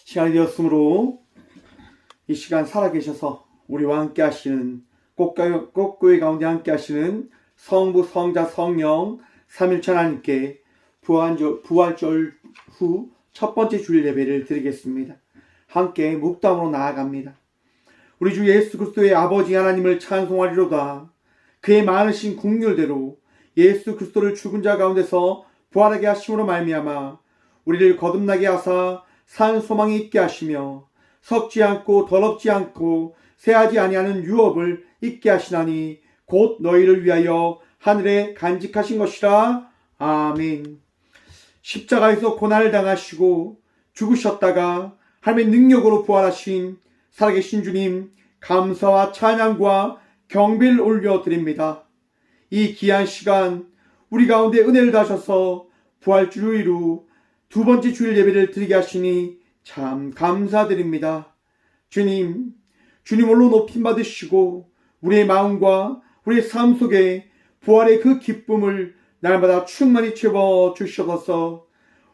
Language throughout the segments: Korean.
시간이 되었으므로 이 시간 살아계셔서 우리와 함께 하시는 꽃교회 가운데 함께 하시는 성부, 성자, 성령 삼일체 하나님께 부활절 후 첫 번째 주일 예배를 드리겠습니다. 함께 묵담으로 나아갑니다. 우리 주 예수 그리스도의 아버지 하나님을 찬송하리로다. 그의 많으신 긍휼대로 예수 그리스도를 죽은 자 가운데서 부활하게 하심으로 말미암아 우리를 거듭나게 하사 산 소망이 있게 하시며 썩지 않고 더럽지 않고 새하지 아니하는 유업을 있게 하시나니 곧 너희를 위하여 하늘에 간직하신 것이라. 아멘. 십자가에서 고난을 당하시고 죽으셨다가 하나님의 능력으로 부활하신 살아계신 주님 감사와 찬양과 경배를 올려드립니다. 이 귀한 시간 우리 가운데 은혜를 다셔서 부활주일로 두 번째 주일 예배를 드리게 하시니 참 감사드립니다. 주님 홀로 높임 받으시고 우리의 마음과 우리의 삶 속에 부활의 그 기쁨을 날마다 충만히 채워주셔서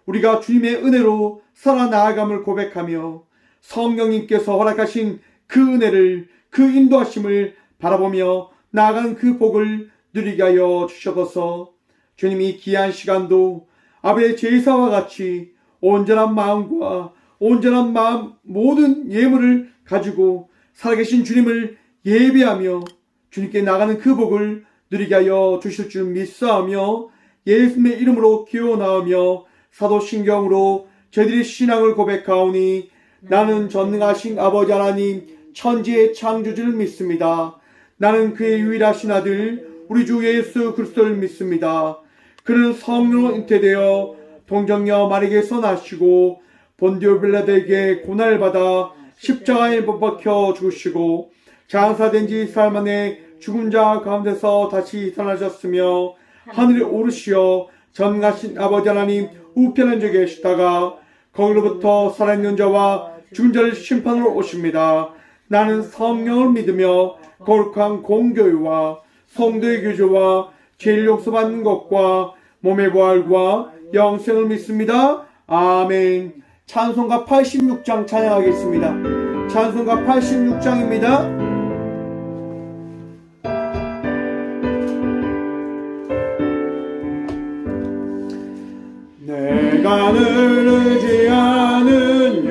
우리가 주님의 은혜로 살아나아감을 고백하며 성령님께서 허락하신 그 은혜를, 그 인도하심을 바라보며 나아가는 그 복을 누리게 하여 주셔서 주님이 귀한 시간도 아버지의 제사와 같이 온전한 마음과 온전한 마음 모든 예물을 가지고 살아계신 주님을 예배하며 주님께 나가는 그 복을 누리게 하여 주실 줄 믿사오며 예수님의 이름으로 기원하오며 사도신경으로 저희들의 신앙을 고백하오니 나는 전능하신 아버지 하나님 천지의 창조주를 믿습니다. 나는 그의 유일하신 아들 우리 주 예수 그리스도를 믿습니다. 그는 성령으로 잉태되어 동정녀 마리아에게서 나시고 본디오 빌라도에게 고난을 받아 십자가에 못 박혀 죽으시고 장사된 지 4일 만에 죽은 자 가운데서 다시 살아나셨으며 하늘에 오르시어 전능하신 아버지 하나님 우편에 앉아 계시다가 거기로부터 살아있는 자와 죽은 자를 심판으로 오십니다. 나는 성령을 믿으며 거룩한 공교회와 성도의 교제와 죄를 용서받는 것과 몸의 부활과 영생을 믿습니다. 아멘. 찬송가 86장 찬양하겠습니다. 찬송가 86장입니다. 내가 늘 의지하는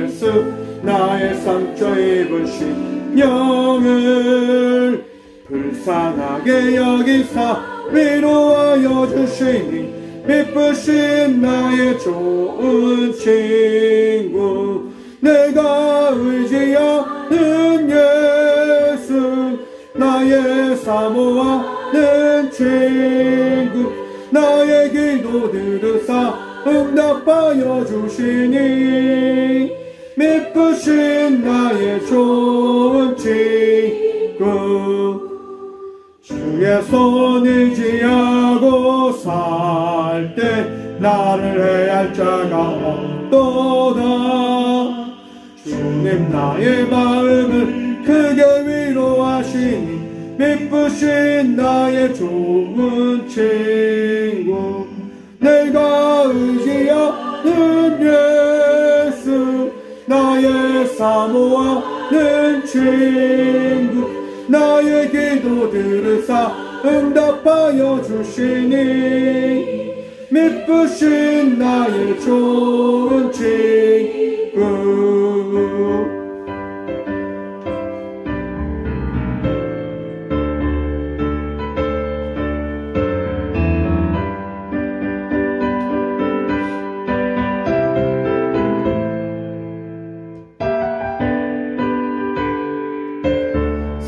예수 나의 상처 입으신 영을 불쌍하게 여기사 위로하여 주시니 기쁘신 나의 좋은 친구 내가 의지하는 예수 나의 사모하는 친구 나의 기도 들으사 응답하여 주시니 미쁘신 나의 좋은 친구 주의 손 의지하고 살 때 나를 해할 자가 없도다. 주님 나의 마음을 크게 위로하시니 미쁘신 나의 좋은 친구 내가 의지하는 예수 나의 사모하는 친구 나의 기도 들으사 응답하여 주시니 미쁘신 나의 좋은 친구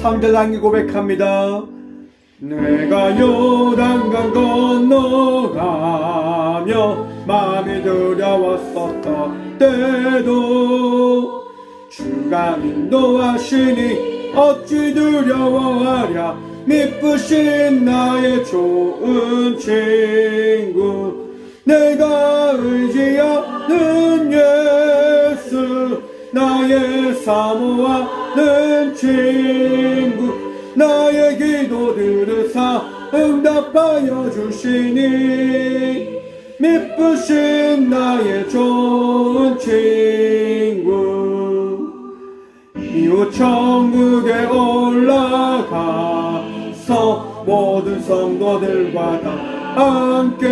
삼대단기 고백합니다. 내가 요단강 건너가며 마음이 두려웠었던 때도 주가 인도하시니 어찌 두려워하랴 미쁘신 나의 좋은 친구 내가 의지하는 예수 나의 사모하는 친구 나의 기도 들으사 응답하여 주시니 미쁘신 나의 좋은 친구 그리고 천국에 올라가서 모든 성도들과 다 함께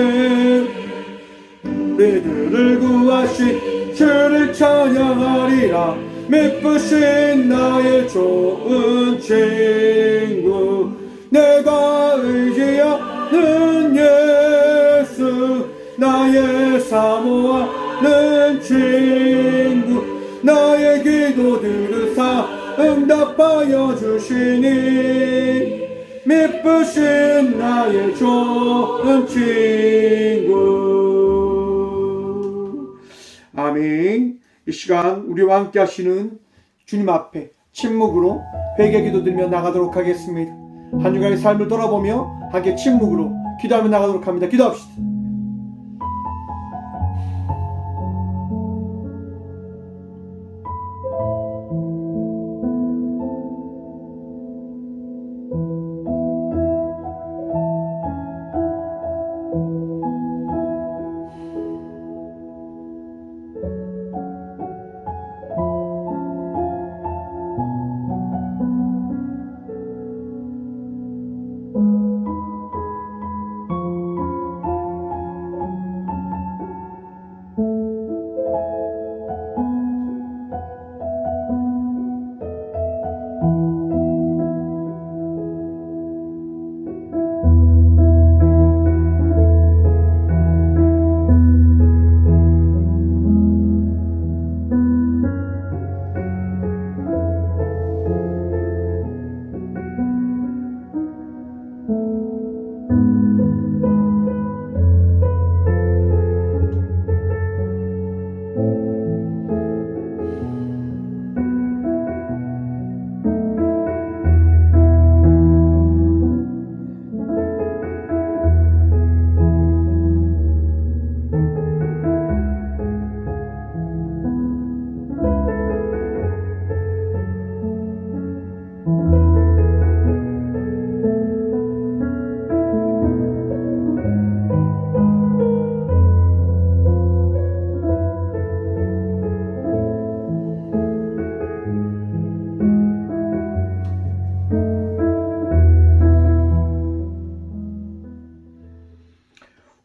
우리들을 구하신 주를 찬양하리라. 미쁘신 나의 좋은 친구, 내가 의지하는 예수, 나의 사모하는 친구, 나의 기도 들으사 응답하여 주시니 미쁘신 나의 좋은 친구. 아멘. 이 시간 우리와 함께 하시는 주님 앞에 침묵으로 회개 기도 드리며 나가도록 하겠습니다. 한 주간의 삶을 돌아보며 함께 침묵으로 기도하며 나가도록 합니다. 기도합시다.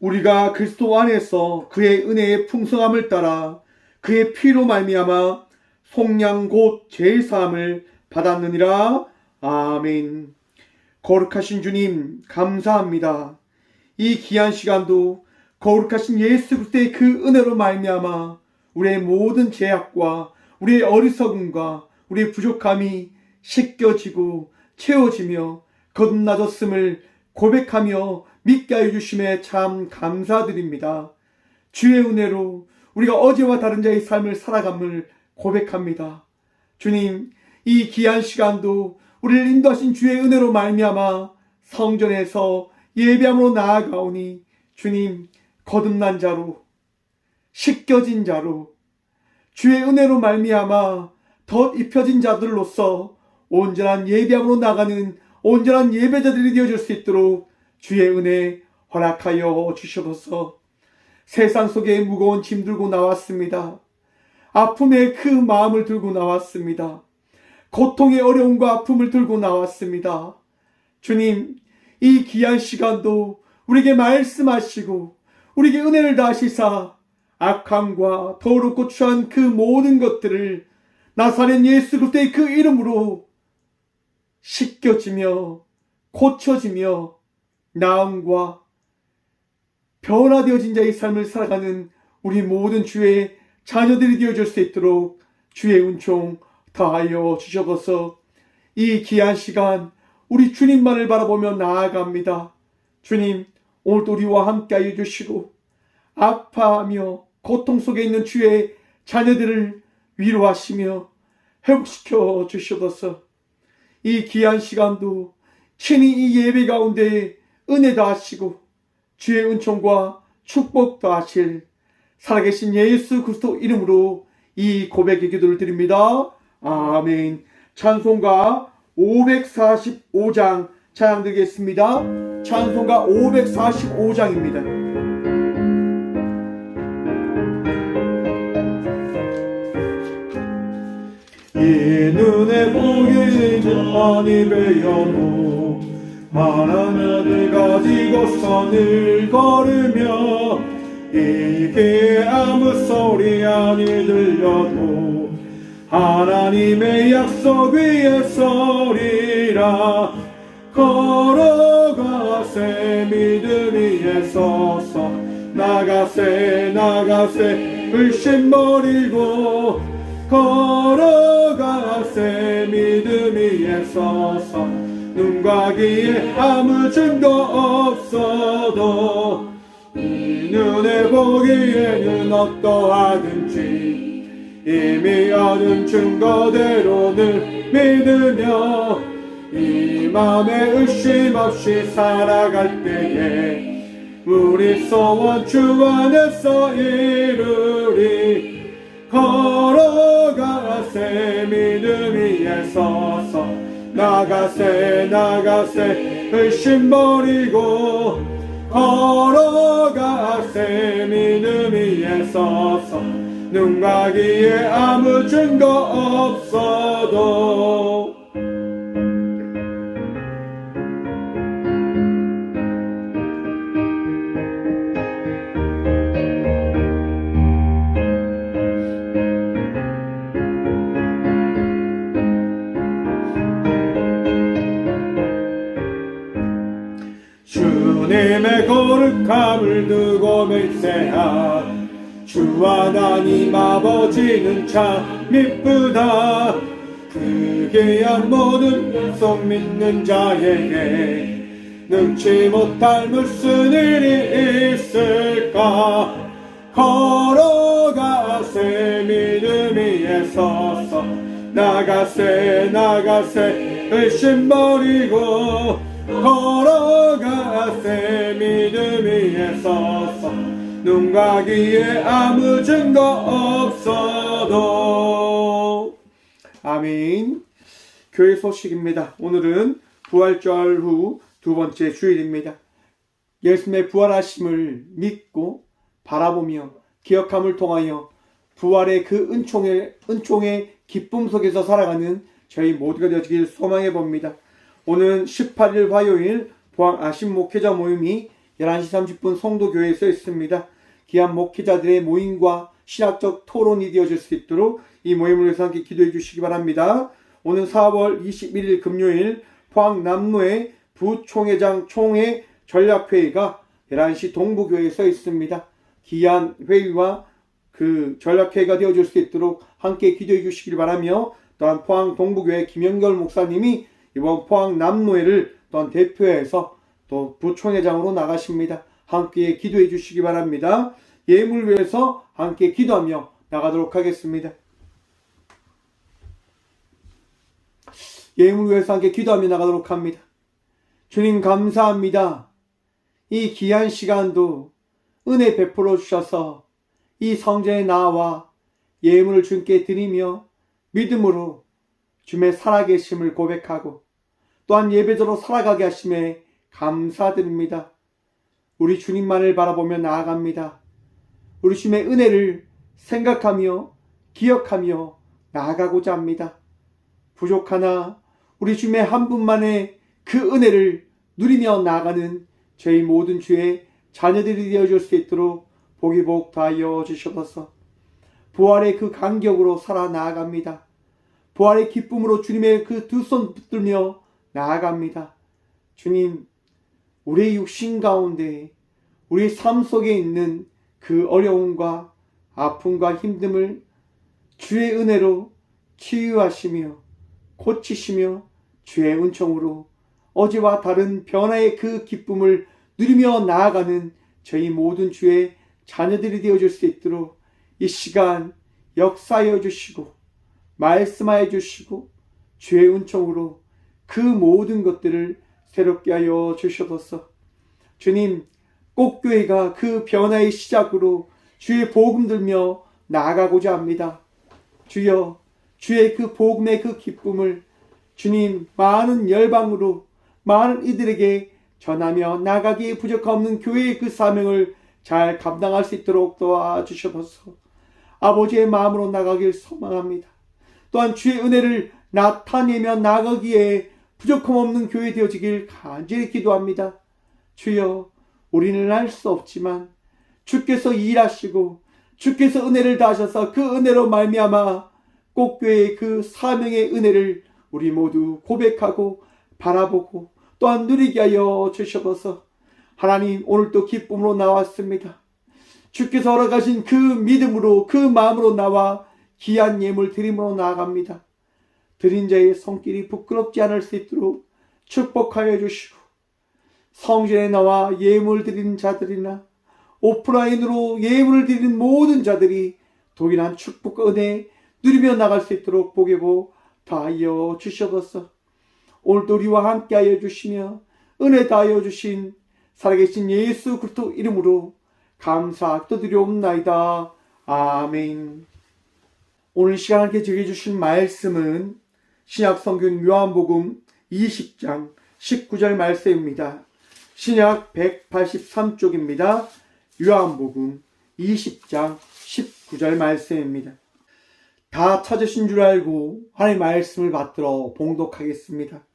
우리가 그리스도 안에서 그의 은혜의 풍성함을 따라 그의 피로 말미암아 속량 곧 제사함을 받았느니라. 아멘. 거룩하신 주님 감사합니다. 이 귀한 시간도 거룩하신 예수 그리스도의 그 은혜로 말미암아 우리의 모든 죄악과 우리의 어리석음과 우리의 부족함이 씻겨지고 채워지며 거듭나졌음을 고백하며 믿게 하여 주심에 참 감사드립니다. 주의 은혜로 우리가 어제와 다른 자의 삶을 살아감을 고백합니다. 주님, 이 귀한 시간도 우리를 인도하신 주의 은혜로 말미암아 성전에서 예배함으로 나아가오니 주님, 거듭난 자로 씻겨진 자로 주의 은혜로 말미암아 덧 입혀진 자들로서 온전한 예배함으로 나가는 온전한 예배자들이 되어줄 수 있도록 주의 은혜 허락하여 주셔서 세상 속에 무거운 짐 들고 나왔습니다. 아픔의 그 마음을 들고 나왔습니다. 고통의 어려움과 아픔을 들고 나왔습니다. 주님, 이 귀한 시간도 우리에게 말씀하시고 우리에게 은혜를 다하시사 악함과 더럽고 추한 그 모든 것들을 나사렛 예수 그리스도의 그 이름으로 씻겨지며 고쳐지며 나음과 변화되어진 자의 삶을 살아가는 우리 모든 주의 자녀들이 되어줄 수 있도록 주의 은총 다하여 주셔서 이 귀한 시간 우리 주님만을 바라보며 나아갑니다. 주님, 오늘도 우리와 함께 하여 주시고 아파하며 고통 속에 있는 주의 자녀들을 위로하시며 회복시켜 주셔서 이 귀한 시간도 친히 이 예배 가운데 은혜 다하시고 주의 은총과 축복 다하실 살아계신 예수 그리스도 이름으로 이 고백의 기도를 드립니다. 아멘. 찬송가 545장 찬양 드리겠습니다. 찬송가 545장입니다. 이 눈에 보이는 많이 배워도 하나님을 가지고 선을 걸으며 이게 아무 소리 아니 들려도 하나님의 약속 위에 서리라. 걸어가세 믿음 위에 서서 나가세 의심 버리고 걸어가세 믿음 위에 서서 눈과 귀에 아무 증거 없어도 이 눈에 보기에는 어떠하든지 이미 얻은 증거대로 늘 믿으며 이 맘에 의심 없이 살아갈 때에 우리 소원 주 안에서 이루리. 걸어가세 믿음 위에 서서 나가세 의심 버리고 걸어가세 믿음 위에 서서 눈과 귀에 아무 증거 없어도 주님의 거룩함을 두고 맹세하 주 하나님 아버지는 참 이쁘다. 그 귀한 모든 약속 믿는 자에게 능치 못할 무슨 일이 있을까. 걸어가세 믿음 위에 서서 나가세 의심 버리고 걸어가세 믿음 위에 서서 눈과 귀에 아무 증거 없어도. 아멘. 교회 소식입니다. 오늘은 부활절 후 두 번째 주일입니다. 예수님의 부활하심을 믿고 바라보며 기억함을 통하여 부활의 그 은총의 기쁨 속에서 살아가는 저희 모두가 되어지길 소망해 봅니다. 오늘은 18일 화요일 포항 아심 목회자 모임이 11시 30분 성도교회에서 있습니다. 귀한 목회자들의 모임과 신학적 토론이 되어질 수 있도록 이 모임을 위해서 함께 기도해 주시기 바랍니다. 오늘 4월 21일 금요일 포항 남로의 부총회장 총회 전략회의가 11시 동부교회에서 있습니다. 귀한 회의와 그 전략회의가 되어질 수 있도록 함께 기도해 주시길 바라며, 또한 포항 동부교회 김영결 목사님이 이번 포항 남로회를 또한 대표해서 또 부총회장으로 나가십니다. 함께 기도해 주시기 바랍니다. 예물 위해서 함께 기도하며 나가도록 하겠습니다. 예물 위해서 함께 기도하며 나가도록 합니다. 주님 감사합니다. 이 귀한 시간도 은혜 베풀어 주셔서 이 성전에 나와 예물을 주님께 드리며 믿음으로 주님의 살아계심을 고백하고 또한 예배자로 살아가게 하심에 감사드립니다. 우리 주님만을 바라보며 나아갑니다. 우리 주님의 은혜를 생각하며 기억하며 나아가고자 합니다. 부족하나 우리 주님의 한 분만의 그 은혜를 누리며 나아가는 저희 모든 주의 자녀들이 되어줄 수 있도록 복이 복 더하여 주셔서 부활의 그 간격으로 살아 나아갑니다. 부활의 기쁨으로 주님의 그 두 손 붙들며 나아갑니다. 주님, 우리의 육신 가운데 우리 삶 속에 있는 그 어려움과 아픔과 힘듦을 주의 은혜로 치유하시며 고치시며 주의 은총으로 어제와 다른 변화의 그 기쁨을 누리며 나아가는 저희 모든 주의 자녀들이 되어줄 수 있도록 이 시간 역사하여 주시고 말씀하여 주시고 주의 은총으로 그 모든 것들을 새롭게 하여 주셔서 주님, 꽃교회가 그 변화의 시작으로 주의 복음 들며 나아가고자 합니다. 주여, 주의 그 복음의 그 기쁨을 주님 많은 열방으로 많은 이들에게 전하며 나가기에 부족함 없는 교회의 그 사명을 잘 감당할 수 있도록 도와주셔서 아버지의 마음으로 나가길 소망합니다. 또한 주의 은혜를 나타내며 나가기에 부족함 없는 교회 되어지길 간절히 기도합니다. 주여, 우리는 알 수 없지만 주께서 일하시고 주께서 은혜를 다하셔서 그 은혜로 말미암아 꽃교회의 그 사명의 은혜를 우리 모두 고백하고 바라보고 또한 누리게 하여 주셔서 하나님, 오늘도 기쁨으로 나왔습니다. 주께서 허락하신 그 믿음으로 그 마음으로 나와 귀한 예물 드림으로 나아갑니다. 드린 자의 손길이 부끄럽지 않을 수 있도록 축복하여 주시고 성전에 나와 예물 드리는 자들이나 오프라인으로 예물을 드리는 모든 자들이 동일한 축복과 은혜 누리며 나갈 수 있도록 복에 복 다하여 주셔서 오늘도 우리와 함께 하여 주시며 은혜 다하여 주신 살아계신 예수 그리스도 이름으로 감사 기도드리옵나이다. 아멘. 오늘 시간 함께 제게 주신 말씀은 신약 성경 요한복음 20장 19절 말씀입니다. 신약 183쪽입니다. 요한복음 20장 19절 말씀입니다. 다 찾으신 줄 알고 하나님의 말씀을 받들어 봉독하겠습니다.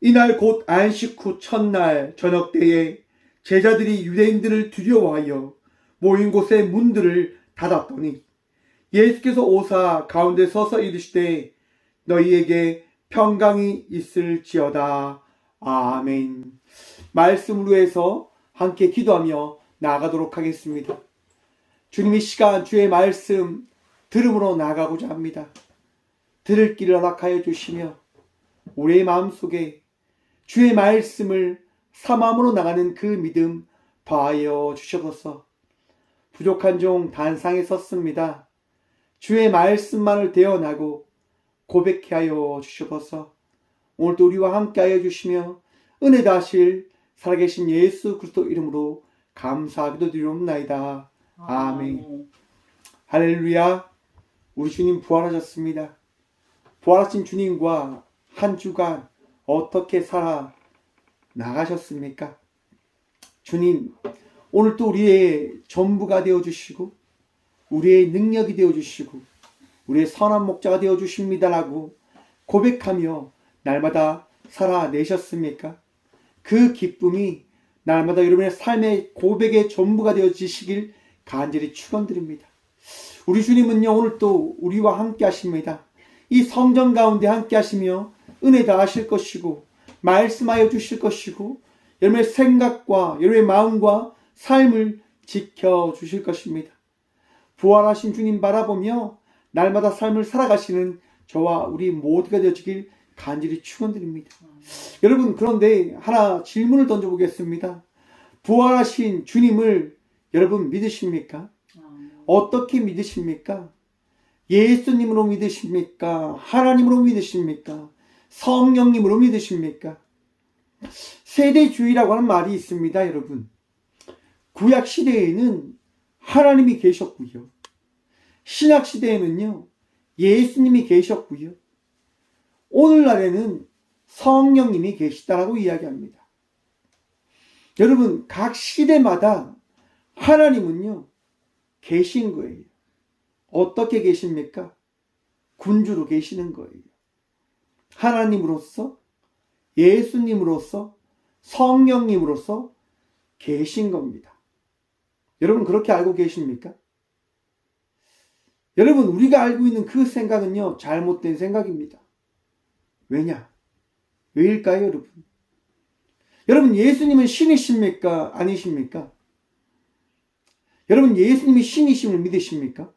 이날 곧 안식 후 첫날 저녁 때에 제자들이 유대인들을 두려워하여 모인 곳의 문들을 닫았더니 예수께서 오사 가운데 서서 이르시되 너희에게 평강이 있을지어다. 아멘. 말씀으로 해서 함께 기도하며 나아가도록 하겠습니다. 주님, 이 시간 주의 말씀 들음으로 나아가고자 합니다. 들을 길을 허락하여 주시며 우리의 마음속에 주의 말씀을 사마음으로 나가는 그 믿음 더하여 주셔서 부족한 종 단상에 섰습니다. 주의 말씀만을 대언하고 고백해 하여 주셔서 오늘도 우리와 함께 하여 주시며 은혜 다하실 살아계신 예수 그리스도 이름으로 감사하기도 드리옵나이다. 아멘. 할렐루야. 우리 주님 부활하셨습니다. 부활하신 주님과 한 주간 어떻게 살아 나가셨습니까? 주님, 오늘도 우리의 전부가 되어주시고 우리의 능력이 되어주시고 우리의 선한 목자가 되어주십니다라고 고백하며 날마다 살아내셨습니까? 그 기쁨이 날마다 여러분의 삶의 고백의 전부가 되어지시길 간절히 축원드립니다. 우리 주님은요, 오늘도 우리와 함께 하십니다. 이 성전 가운데 함께 하시며 은혜 다하실 것이고 말씀하여 주실 것이고 여러분의 생각과 여러분의 마음과 삶을 지켜주실 것입니다. 부활하신 주님 바라보며 날마다 삶을 살아가시는 저와 우리 모두가 되어지길 간절히 축원드립니다. 여러분, 그런데 하나 질문을 던져보겠습니다. 부활하신 주님을 여러분 믿으십니까? 어떻게 믿으십니까? 예수님으로 믿으십니까? 하나님으로 믿으십니까? 성령님으로 믿으십니까? 세대주의라고 하는 말이 있습니다, 여러분. 구약 시대에는 하나님이 계셨고요. 신약 시대에는요, 예수님이 계셨고요. 오늘날에는 성령님이 계시다라고 이야기합니다. 여러분, 각 시대마다 하나님은요, 계신 거예요. 어떻게 계십니까? 군주로 계시는 거예요. 하나님으로서, 예수님으로서, 성령님으로서 계신 겁니다. 여러분, 그렇게 알고 계십니까? 여러분, 우리가 알고 있는 그 생각은요, 잘못된 생각입니다. 왜냐? 왜일까요, 여러분? 여러분, 예수님은 신이십니까? 아니십니까? 여러분, 예수님이 신이심을 믿으십니까?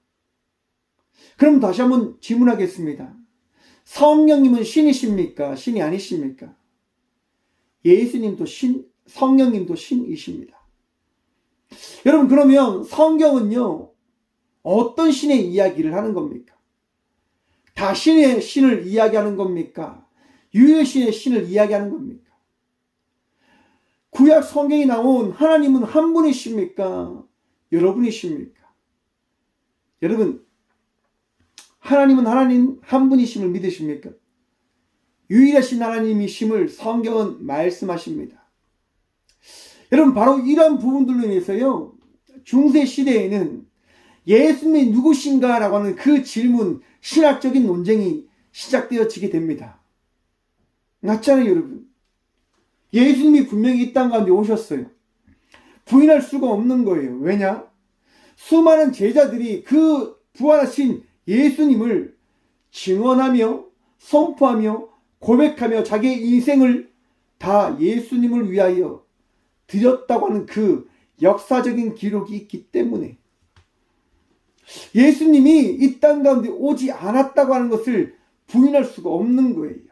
그럼 다시 한번 질문하겠습니다. 성령님은 신이십니까? 신이 아니십니까? 예수님도 성령님도 신이십니다. 여러분, 그러면 성경은요, 어떤 신의 이야기를 하는 겁니까? 다 신의 신을 이야기하는 겁니까? 유일신의 신을 이야기하는 겁니까? 구약 성경에 나온 하나님은 한 분이십니까? 여러분이십니까? 여러분, 하나님은 하나님 한 분이심을 믿으십니까? 유일하신 하나님이심을 성경은 말씀하십니다. 여러분, 바로 이런 부분들로 인해서요, 중세 시대에는 예수님이 누구신가 라고 하는 그 질문, 신학적인 논쟁이 시작되어지게 됩니다. 맞잖아요, 여러분. 예수님이 분명히 이 땅 가운데 오셨어요. 부인할 수가 없는 거예요. 왜냐? 수많은 제자들이 그 부활하신 예수님을 증언하며 선포하며 고백하며 자기의 인생을 다 예수님을 위하여 드렸다고 하는 그 역사적인 기록이 있기 때문에 예수님이 이 땅 가운데 오지 않았다고 하는 것을 부인할 수가 없는 거예요.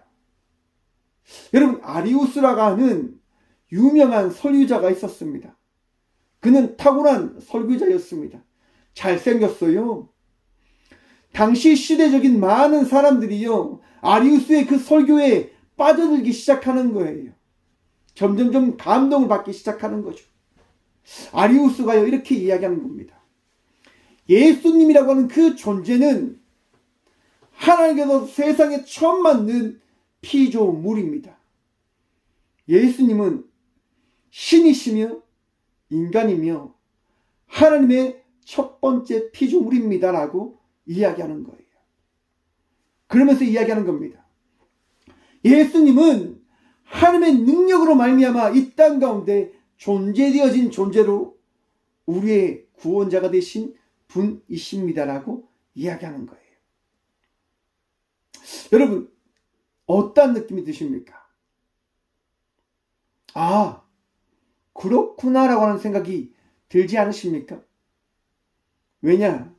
여러분, 아리우스라고 하는 유명한 설교자가 있었습니다. 그는 탁월한 설교자였습니다. 잘생겼어요. 당시 시대적인 많은 사람들이요, 아리우스의 그 설교에 빠져들기 시작하는 거예요. 점점점 감동을 받기 시작하는 거죠. 아리우스가요, 이렇게 이야기하는 겁니다. 예수님이라고 하는 그 존재는 하나님께서 세상에 처음 만든 피조물입니다. 예수님은 신이시며 인간이며 하나님의 첫 번째 피조물입니다라고 이야기하는 거예요. 그러면서 이야기하는 겁니다. 예수님은 하나님의 능력으로 말미암아 이 땅 가운데 존재되어진 존재로 우리의 구원자가 되신 분이십니다라고 이야기하는 거예요. 여러분, 어떤 느낌이 드십니까? 아, 그렇구나라고 하는 생각이 들지 않으십니까? 왜냐?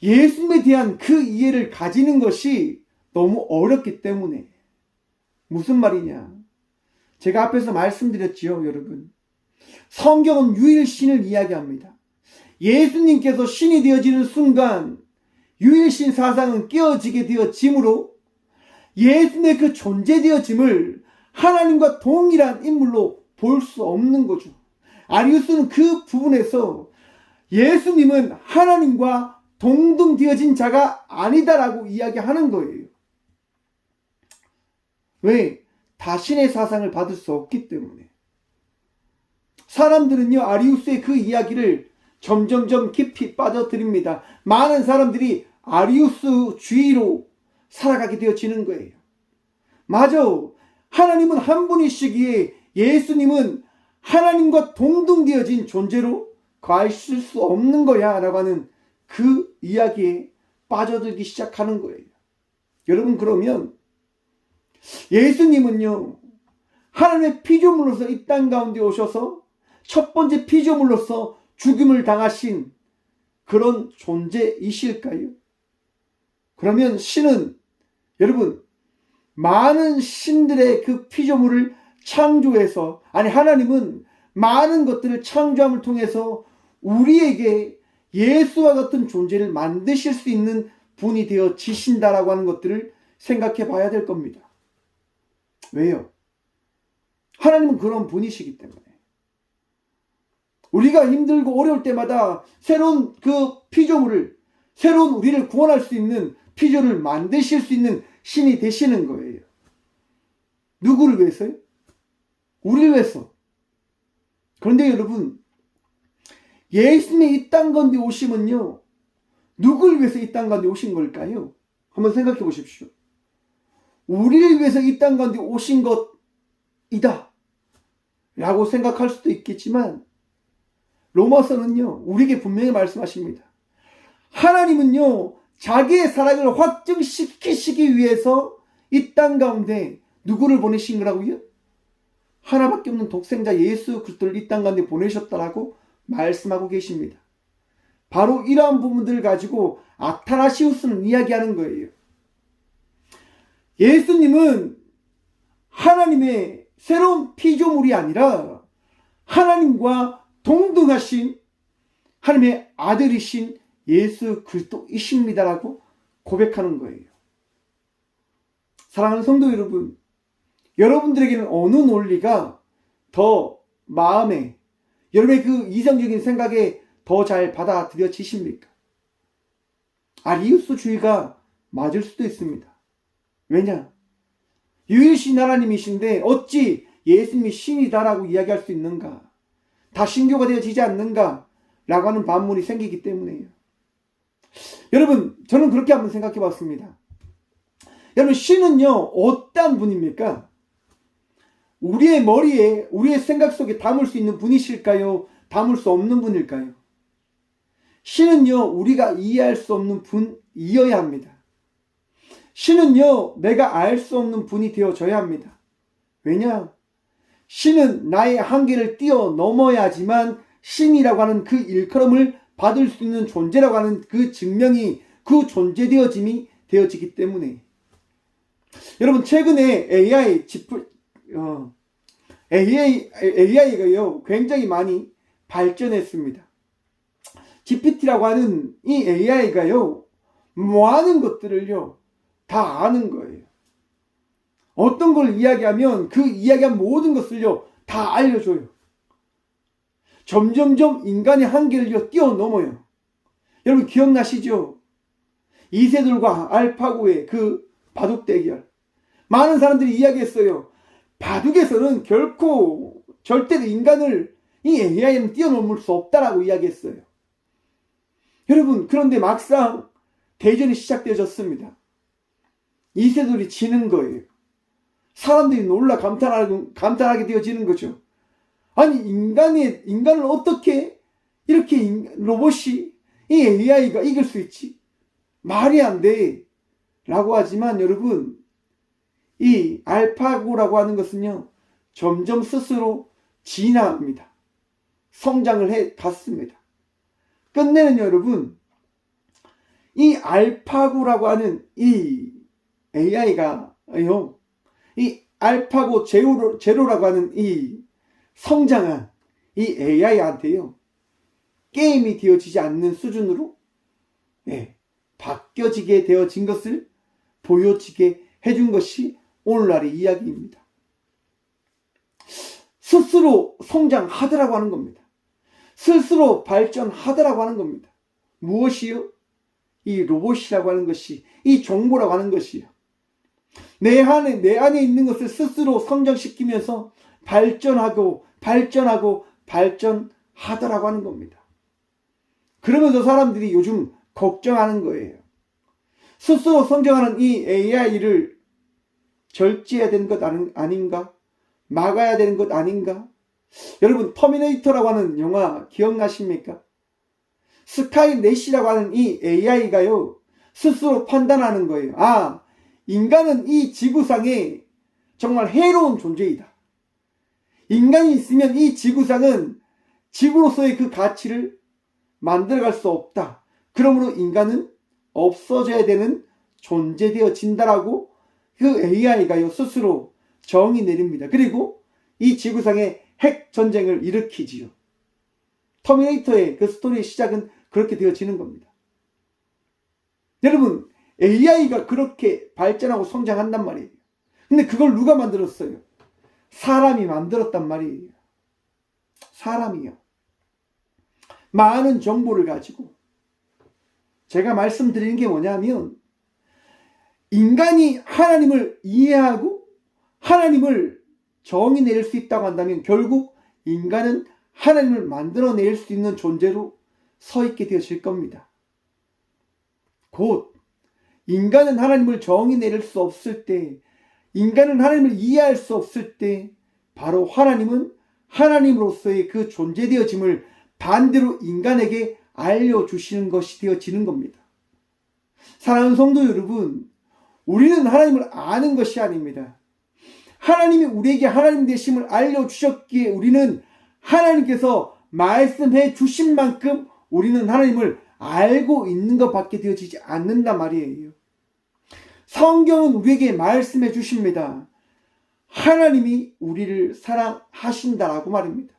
예수님에 대한 그 이해를 가지는 것이 너무 어렵기 때문에. 무슨 말이냐? 제가 앞에서 말씀드렸지요, 여러분. 성경은 유일신을 이야기합니다. 예수님께서 신이 되어지는 순간 유일신 사상은 깨어지게 되어지므로 예수님의 그 존재되어짐을 하나님과 동일한 인물로 볼 수 없는 거죠. 아리우스는 그 부분에서 예수님은 하나님과 동등되어진 자가 아니다라고 이야기하는 거예요. 왜? 다신의 사상을 받을 수 없기 때문에. 사람들은요, 아리우스의 그 이야기를 점점점 깊이 빠져들입니다. 많은 사람들이 아리우스주의로 살아가게 되어지는 거예요. 맞아. 하나님은 한 분이시기에 예수님은 하나님과 동등되어진 존재로 가실 수 없는 거야 라고 하는 그 이야기에 빠져들기 시작하는 거예요. 여러분, 그러면 예수님은요, 하나님의 피조물로서 이 땅 가운데 오셔서 첫 번째 피조물로서 죽임을 당하신 그런 존재이실까요? 그러면 신은, 여러분, 많은 신들의 그 피조물을 창조해서, 아니, 하나님은 많은 것들을 창조함을 통해서 우리에게 예수와 같은 존재를 만드실 수 있는 분이 되어 지신다라고 하는 것들을 생각해 봐야 될 겁니다. 왜요? 하나님은 그런 분이시기 때문에. 우리가 힘들고 어려울 때마다 새로운 그 피조물을, 새로운 우리를 구원할 수 있는 피조를 만드실 수 있는 신이 되시는 거예요. 누구를 위해서요? 우리를 위해서. 그런데 여러분, 예수님이 이 땅 가운데 오심은요, 누구를 위해서 이 땅 가운데 오신 걸까요? 한번 생각해 보십시오. 우리를 위해서 이 땅 가운데 오신 것이다 라고 생각할 수도 있겠지만, 로마서는요, 우리에게 분명히 말씀하십니다. 하나님은요, 자기의 사랑을 확증시키시기 위해서 이 땅 가운데 누구를 보내신 거라고요? 하나밖에 없는 독생자 예수 그리스도를 이 땅 가운데 보내셨다라고 말씀하고 계십니다. 바로 이러한 부분들을 가지고 아타나시우스는 이야기하는 거예요. 예수님은 하나님의 새로운 피조물이 아니라 하나님과 동등하신 하나님의 아들이신 예수 그리스도이십니다라고 고백하는 거예요. 사랑하는 성도 여러분, 여러분들에게는 어느 논리가 더 마음에, 여러분의 그 이성적인 생각에 더 잘 받아들여지십니까? 아리우스주의가 맞을 수도 있습니다. 왜냐? 유일신 하나님이신데 어찌 예수님이 신이다라고 이야기할 수 있는가? 다 신교가 되어지지 않는가? 라고 하는 반문이 생기기 때문에요. 여러분, 저는 그렇게 한번 생각해 봤습니다. 여러분, 신은요, 어떤 분입니까? 우리의 머리에, 우리의 생각 속에 담을 수 있는 분이실까요? 담을 수 없는 분일까요? 신은요, 우리가 이해할 수 없는 분이어야 합니다. 신은요, 내가 알 수 없는 분이 되어져야 합니다. 왜냐? 신은 나의 한계를 뛰어넘어야지만 신이라고 하는 그 일컬음을 받을 수 있는 존재라고 하는 그 증명이, 그 존재되어짐이 되어지기 때문에. 여러분, 최근에 AI가요, 굉장히 많이 발전했습니다. GPT라고 하는 이 AI가요, 많은 것들을요, 다 아는 거예요. 어떤 걸 이야기하면 그 이야기한 모든 것을요, 다 알려줘요. 점점점 인간의 한계를요, 뛰어넘어요. 여러분, 기억나시죠? 이세돌과 알파고의 그 바둑 대결. 많은 사람들이 이야기했어요. 바둑에서는 결코 절대로 인간을 이 AI는 뛰어넘을 수 없다라고 이야기했어요. 여러분, 그런데 막상 대전이 시작되어졌습니다. 이세돌이 지는 거예요. 사람들이 놀라 감탄하게 되어지는 거죠. 아니, 인간을 어떻게 이렇게 로봇이, 이 AI가 이길 수 있지? 말이 안 돼. 라고 하지만 여러분, 이 알파고라고 하는 것은요, 점점 스스로 진화합니다. 성장을 해 갔습니다. 끝내는 여러분, 이 알파고라고 하는 이 AI가요, 이 알파고 제로라고 하는 이 성장한 이 AI한테요, 게임이 되어지지 않는 수준으로 바뀌어지게 되어진 것을 보여지게 해준 것이 오늘날의 이야기입니다. 스스로 성장하더라고 하는 겁니다. 스스로 발전하더라고 하는 겁니다. 무엇이요? 이 로봇이라고 하는 것이, 이 정보라고 하는 것이요, 내 안에 있는 것을 스스로 성장시키면서 발전하더라고 하는 겁니다. 그러면서 사람들이 요즘 걱정하는 거예요. 스스로 성장하는 이 AI를 절제해야 되는 것 아닌가? 막아야 되는 것 아닌가? 여러분, 터미네이터라고 하는 영화 기억나십니까? 스카이넷이라고 하는 이 AI가요, 스스로 판단하는 거예요. 아, 인간은 이 지구상에 정말 해로운 존재이다. 인간이 있으면 이 지구상은 지구로서의 그 가치를 만들어갈 수 없다. 그러므로 인간은 없어져야 되는 존재되어진다라고 그 AI가요, 스스로 정의 내립니다. 그리고 이 지구상에 핵 전쟁을 일으키지요. 터미네이터의 그 스토리의 시작은 그렇게 되어지는 겁니다. 여러분, AI가 그렇게 발전하고 성장한단 말이에요. 근데 그걸 누가 만들었어요? 사람이 만들었단 말이에요. 사람이요. 많은 정보를 가지고. 제가 말씀드리는 게 뭐냐면, 인간이 하나님을 이해하고 하나님을 정의 내릴 수 있다고 한다면 결국 인간은 하나님을 만들어낼 수 있는 존재로 서 있게 되어질 겁니다. 곧 인간은 하나님을 정의 내릴 수 없을 때, 인간은 하나님을 이해할 수 없을 때, 바로 하나님은 하나님으로서의 그 존재되어짐을 반대로 인간에게 알려주시는 것이 되어지는 겁니다. 사랑하는 성도 여러분, 우리는 하나님을 아는 것이 아닙니다. 하나님이 우리에게 하나님 되심을 알려주셨기에 우리는 하나님께서 말씀해 주신 만큼 우리는 하나님을 알고 있는 것밖에 되어지지 않는단 말이에요. 성경은 우리에게 말씀해 주십니다. 하나님이 우리를 사랑하신다라고 말입니다.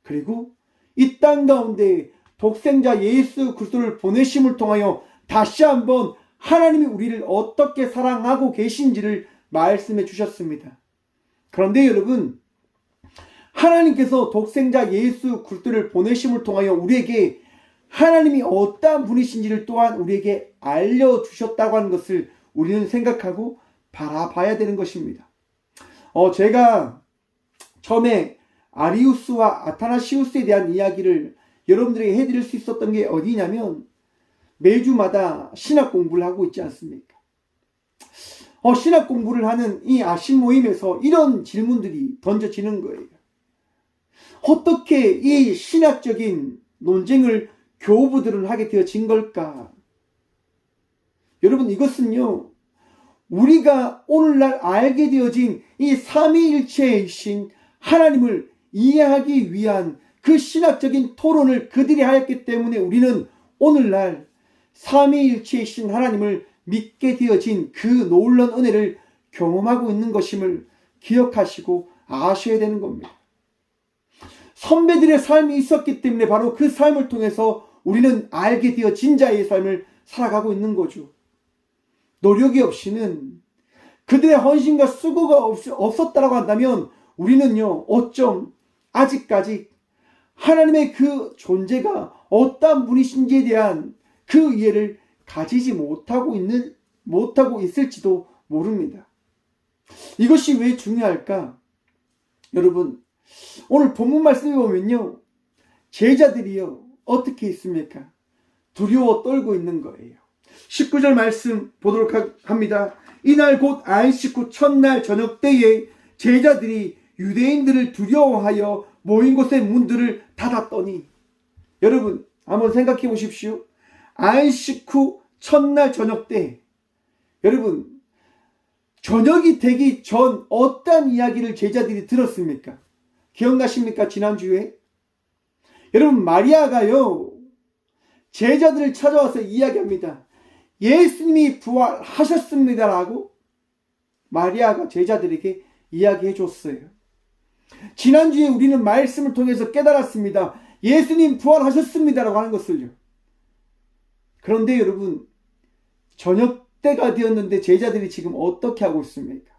그리고 이 땅 가운데 독생자 예수 그리스도를 보내심을 통하여 다시 한번 하나님이 우리를 어떻게 사랑하고 계신지를 말씀해 주셨습니다. 그런데 여러분, 하나님께서 독생자 예수 그리스도를 보내심을 통하여 우리에게 하나님이 어떠한 분이신지를 또한 우리에게 알려주셨다고 하는 것을 우리는 생각하고 바라봐야 되는 것입니다. 제가 처음에 아리우스와 아타나시우스에 대한 이야기를 여러분들에게 해드릴 수 있었던 게 어디냐면, 매주마다 신학 공부를 하고 있지 않습니까? 신학 공부를 하는 이 아신 모임에서 이런 질문들이 던져지는 거예요. 어떻게 이 신학적인 논쟁을 교우부들은 하게 되어진 걸까? 여러분, 이것은요, 우리가 오늘날 알게 되어진 이 삼위일체이신 하나님을 이해하기 위한 그 신학적인 토론을 그들이 하였기 때문에 우리는 오늘날 삼위일체이신 하나님을 믿게 되어진 그 놀라운 은혜를 경험하고 있는 것임을 기억하시고 아셔야 되는 겁니다. 선배들의 삶이 있었기 때문에 바로 그 삶을 통해서 우리는 알게 되어진 자의 삶을 살아가고 있는 거죠. 노력이 없이는, 그들의 헌신과 수고가 없었다라고 한다면 우리는요, 어쩜 아직까지 하나님의 그 존재가 어떠한 분이신지에 대한 그 이해를 가지지 못하고 있을지도 모릅니다. 이것이 왜 중요할까? 여러분, 오늘 본문 말씀에 보면요, 제자들이요, 어떻게 있습니까? 두려워 떨고 있는 거예요. 19절 말씀 보도록 합니다. 이날 곧 안식 후 첫날 저녁 때에 제자들이 유대인들을 두려워하여 모인 곳의 문들을 닫았더니, 여러분 한번 생각해 보십시오. 안식 후 첫날 저녁 때, 여러분 저녁이 되기 전 어떤 이야기를 제자들이 들었습니까? 기억나십니까? 지난주에 여러분, 마리아가요, 제자들을 찾아와서 이야기합니다. 예수님이 부활하셨습니다라고 마리아가 제자들에게 이야기해 줬어요. 지난주에 우리는 말씀을 통해서 깨달았습니다. 예수님 부활하셨습니다라고 하는 것을요. 그런데 여러분, 저녁 때가 되었는데 제자들이 지금 어떻게 하고 있습니까?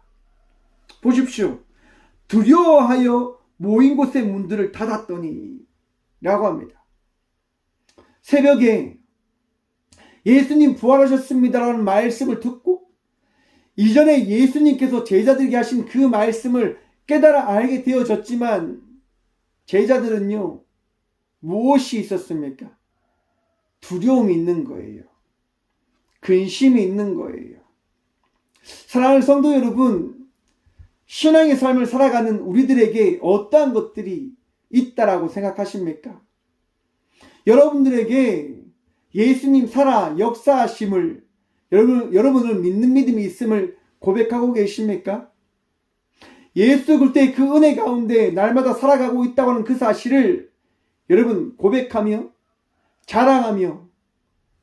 보십시오. 두려워하여 모인 곳의 문들을 닫았더니 라고 합니다. 새벽에 예수님 부활하셨습니다라는 말씀을 듣고 이전에 예수님께서 제자들에게 하신 그 말씀을 깨달아 알게 되어졌지만 제자들은요, 무엇이 있었습니까? 두려움이 있는 거예요. 근심이 있는 거예요. 사랑하는 성도 여러분, 신앙의 삶을 살아가는 우리들에게 어떠한 것들이 있다라고 생각하십니까? 여러분들에게 예수님 살아 역사하심을, 여러분을 믿는 믿음이 있음을 고백하고 계십니까? 예수 그리스도의 그 은혜 가운데 날마다 살아가고 있다고 하는 그 사실을 여러분 고백하며 자랑하며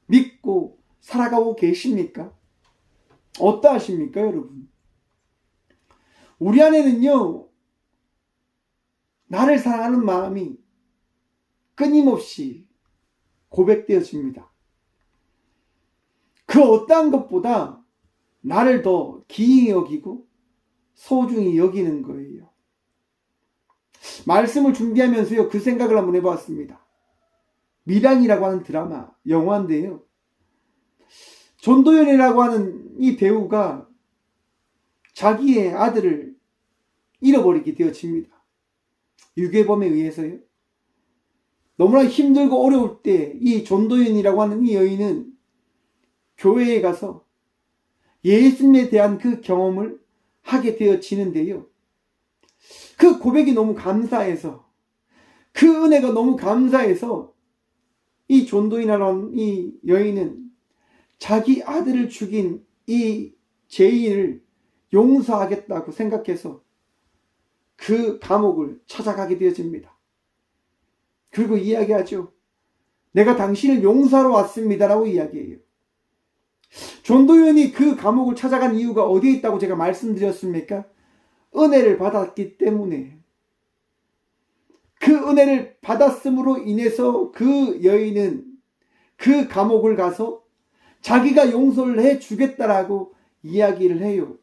믿고 살아가고 계십니까? 어떠하십니까, 여러분? 우리 안에는요, 나를 사랑하는 마음이 끊임없이 고백되어집니다. 그 어떠한 것보다 나를 더 귀히 여기고 소중히 여기는 거예요. 말씀을 준비하면서요, 그 생각을 한번 해봤습니다. 미량이라고 하는 드라마, 영화인데요, 전도연이라고 하는 이 배우가 자기의 아들을 잃어버리게 되어집니다. 유괴범에 의해서요. 너무나 힘들고 어려울 때 이 전도연이라고 하는 이 여인은 교회에 가서 예수님에 대한 그 경험을 하게 되어지는데요. 그 고백이 너무 감사해서, 그 은혜가 너무 감사해서 이 전도인이라는 이 여인은 자기 아들을 죽인 이 죄인을 용서하겠다고 생각해서 그 감옥을 찾아가게 되어집니다. 그리고 이야기하죠. 내가 당신을 용서하러 왔습니다라고 이야기해요. 전도연이 그 감옥을 찾아간 이유가 어디에 있다고 제가 말씀드렸습니까? 은혜를 받았기 때문에. 그 은혜를 받았음으로 인해서 그 여인은 그 감옥을 가서 자기가 용서를 해주겠다라고 이야기를 해요.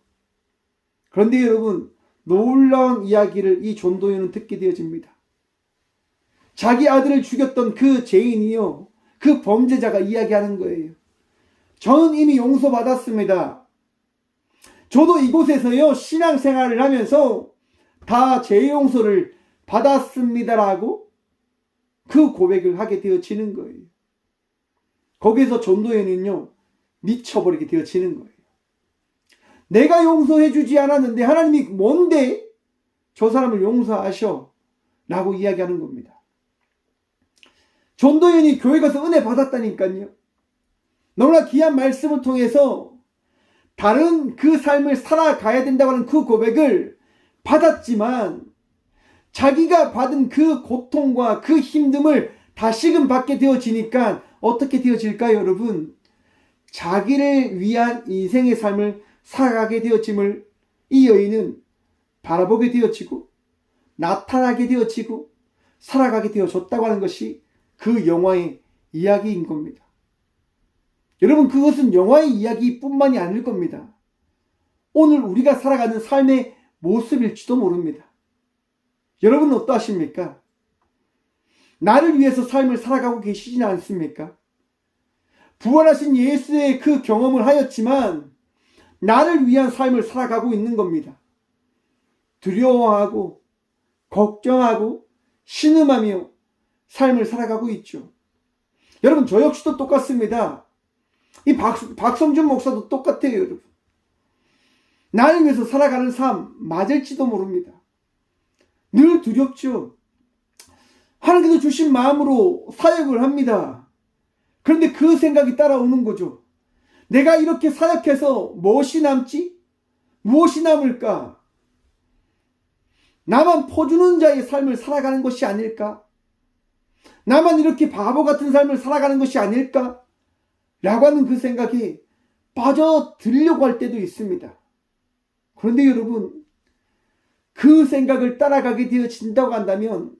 그런데 여러분, 놀라운 이야기를 이 전도연은 듣게 되어집니다. 자기 아들을 죽였던 그 죄인이요, 그 범죄자가 이야기하는 거예요. 저는 이미 용서받았습니다. 저도 이곳에서요, 신앙생활을 하면서 다 죄 용서를 받았습니다라고 그 고백을 하게 되어지는 거예요. 거기서 전도연은요, 미쳐버리게 되어지는 거예요. 내가 용서해주지 않았는데 하나님이 뭔데 저 사람을 용서하셔? 라고 이야기하는 겁니다. 전도연이 교회 가서 은혜 받았다니까요. 너무나 귀한 말씀을 통해서 다른 그 삶을 살아가야 된다고 하는 그 고백을 받았지만 자기가 받은 그 고통과 그 힘듦을 다시금 받게 되어지니까 어떻게 되어질까요, 여러분? 자기를 위한 인생의 삶을 살아가게 되어짐을 이 여인은 바라보게 되어지고 나타나게 되어지고 살아가게 되어졌다고 하는 것이 그 영화의 이야기인 겁니다. 여러분, 그것은 영화의 이야기뿐만이 아닐 겁니다. 오늘 우리가 살아가는 삶의 모습일지도 모릅니다. 여러분은 어떠하십니까? 나를 위해서 삶을 살아가고 계시지 않습니까? 부활하신 예수의 그 경험을 하였지만 나를 위한 삶을 살아가고 있는 겁니다. 두려워하고 걱정하고 신음하며 삶을 살아가고 있죠. 여러분, 저 역시도 똑같습니다. 이 박성준 목사도 똑같아요, 여러분. 나를 위해서 살아가는 삶 맞을지도 모릅니다. 늘 두렵죠. 하나님께서 주신 마음으로 사역을 합니다. 그런데 그 생각이 따라오는 거죠. 내가 이렇게 사역해서 무엇이 남지? 무엇이 남을까? 나만 퍼주는 자의 삶을 살아가는 것이 아닐까? 나만 이렇게 바보 같은 삶을 살아가는 것이 아닐까? 라고 하는 그 생각에 빠져들려고 할 때도 있습니다. 그런데 여러분, 그 생각을 따라가게 되어진다고 한다면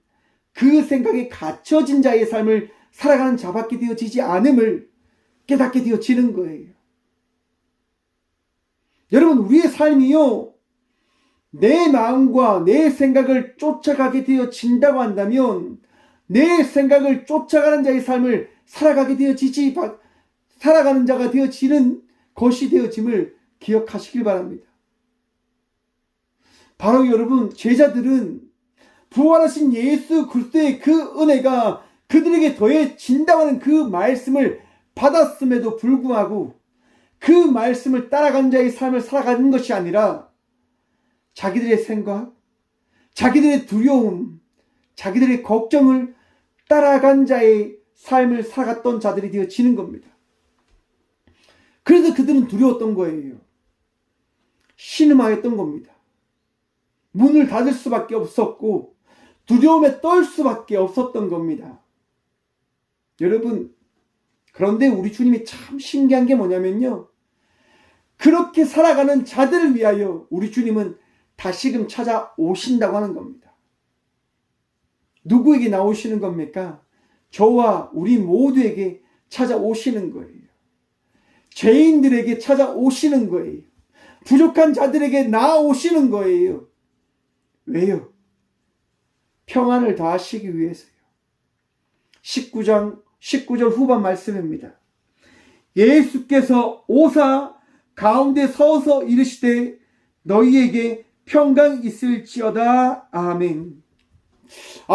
그 생각에 갇혀진 자의 삶을 살아가는 자밖에 되어지지 않음을 깨닫게 되어지는 거예요. 여러분, 우리의 삶이요, 내 마음과 내 생각을 쫓아가게 되어진다고 한다면 내 생각을 쫓아가는 자의 삶을 살아가는 자가 되어지는 것이 되어짐을 기억하시길 바랍니다. 바로 여러분, 제자들은 부활하신 예수 그리스도의 그 은혜가 그들에게 더해진다고 하는 그 말씀을 받았음에도 불구하고 그 말씀을 따라간 자의 삶을 살아가는 것이 아니라 자기들의 생각, 자기들의 두려움, 자기들의 걱정을 따라간 자의 삶을 살아갔던 자들이 되어지는 겁니다. 그래서 그들은 두려웠던 거예요. 신음하였던 겁니다. 문을 닫을 수밖에 없었고 두려움에 떨 수밖에 없었던 겁니다. 여러분, 그런데 우리 주님이 참 신기한 게 뭐냐면요, 그렇게 살아가는 자들을 위하여 우리 주님은 다시금 찾아오신다고 하는 겁니다. 누구에게 나오시는 겁니까? 저와 우리 모두에게 찾아오시는 거예요. 죄인들에게 찾아오시는 거예요. 부족한 자들에게 나아오시는 거예요. 왜요? 평안을 더하시기 위해서요. 19절 후반 말씀입니다. 예수께서 오사 가운데 서서 이르시되 너희에게 평강 있을지어다. 아멘.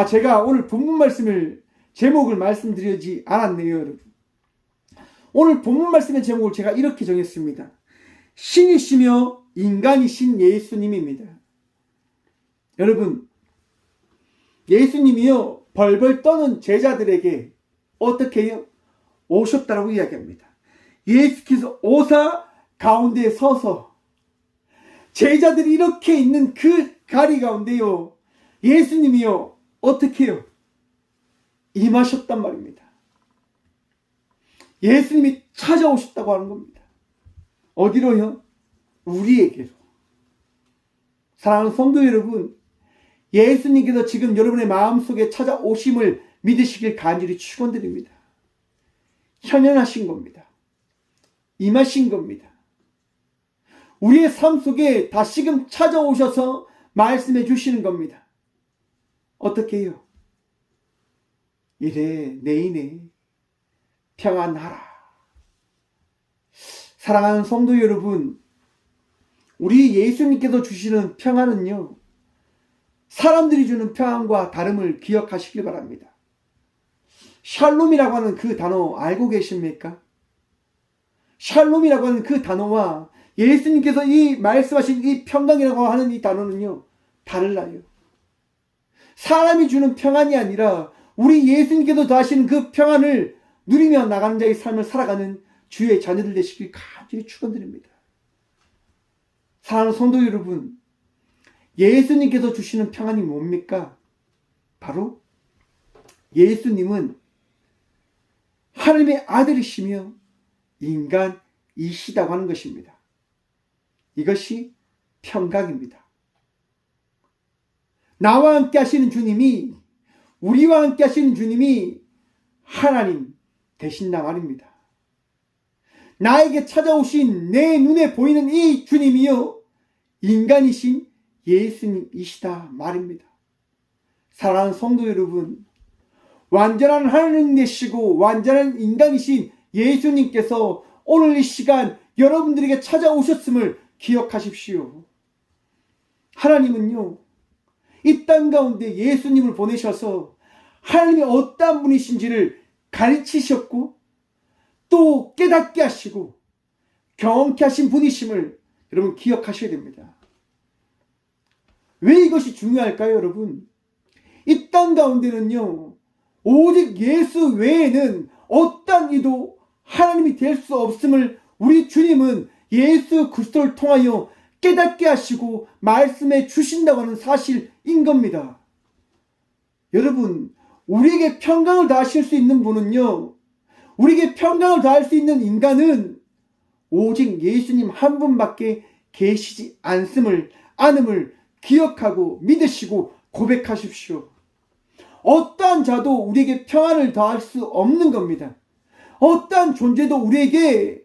제가 오늘 본문 말씀을 제목을 말씀드리지 않았네요, 여러분. 오늘 본문 말씀의 제목을 제가 이렇게 정했습니다. 신이시며 인간이신 예수님입니다. 여러분, 예수님이요, 벌벌 떠는 제자들에게 어떻게 해요? 오셨다라고 이야기합니다. 예수께서 오사 가운데 서서 제자들이 이렇게 있는 그 자리 가운데요, 예수님이요, 어떻게 해요? 임하셨단 말입니다. 예수님이 찾아오셨다고 하는 겁니다. 어디로요? 우리에게로. 사랑하는 성도 여러분, 예수님께서 지금 여러분의 마음속에 찾아오심을 믿으시길 간절히 축원드립니다. 현현하신 겁니다. 임하신 겁니다. 우리의 삶 속에 다시금 찾아오셔서 말씀해 주시는 겁니다. 어떻게 해요? 이래 내인에 평안하라. 사랑하는 성도 여러분, 우리 예수님께서 주시는 평안은요, 사람들이 주는 평안과 다름을 기억하시길 바랍니다. 샬롬이라고 하는 그 단어 알고 계십니까? 샬롬이라고 하는 그 단어와 예수님께서 이 말씀하신 이 평강이라고 하는 이 단어는요, 달라요. 사람이 주는 평안이 아니라 우리 예수님께서 더하시는 그 평안을 누리며 나가는 자의 삶을 살아가는 주의 자녀들 되시길 간절히 축원드립니다. 사랑하는 성도 여러분, 예수님께서 주시는 평안이 뭡니까? 바로 예수님은 하나님의 아들이시며 인간이시다고 하는 것입니다. 이것이 평강입니다. 나와 함께 하시는 주님이, 우리와 함께 하시는 주님이 하나님 되신다 말입니다. 나에게 찾아오신 내 눈에 보이는 이 주님이요, 인간이신 예수님이시다 말입니다. 사랑하는 성도 여러분, 완전한 하나님 되시고 완전한 인간이신 예수님께서 오늘 이 시간 여러분들에게 찾아오셨음을 기억하십시오. 하나님은요, 이 땅 가운데 예수님을 보내셔서 하나님이 어떠한 분이신지를 가르치셨고 또 깨닫게 하시고 경험케 하신 분이심을 여러분 기억하셔야 됩니다. 왜 이것이 중요할까요, 여러분? 이 땅 가운데는요, 오직 예수 외에는 어떤 이도 하나님이 될 수 없음을 우리 주님은 예수 그리스도를 통하여 깨닫게 하시고 말씀해 주신다고 하는 사실인 겁니다. 여러분, 우리에게 평강을 더하실 수 있는 분은요, 우리에게 평강을 더할 수 있는 인간은 오직 예수님 한 분밖에 계시지 않음을 기억하고 믿으시고 고백하십시오. 어떠한 자도 우리에게 평안을 더할 수 없는 겁니다. 어떠한 존재도 우리에게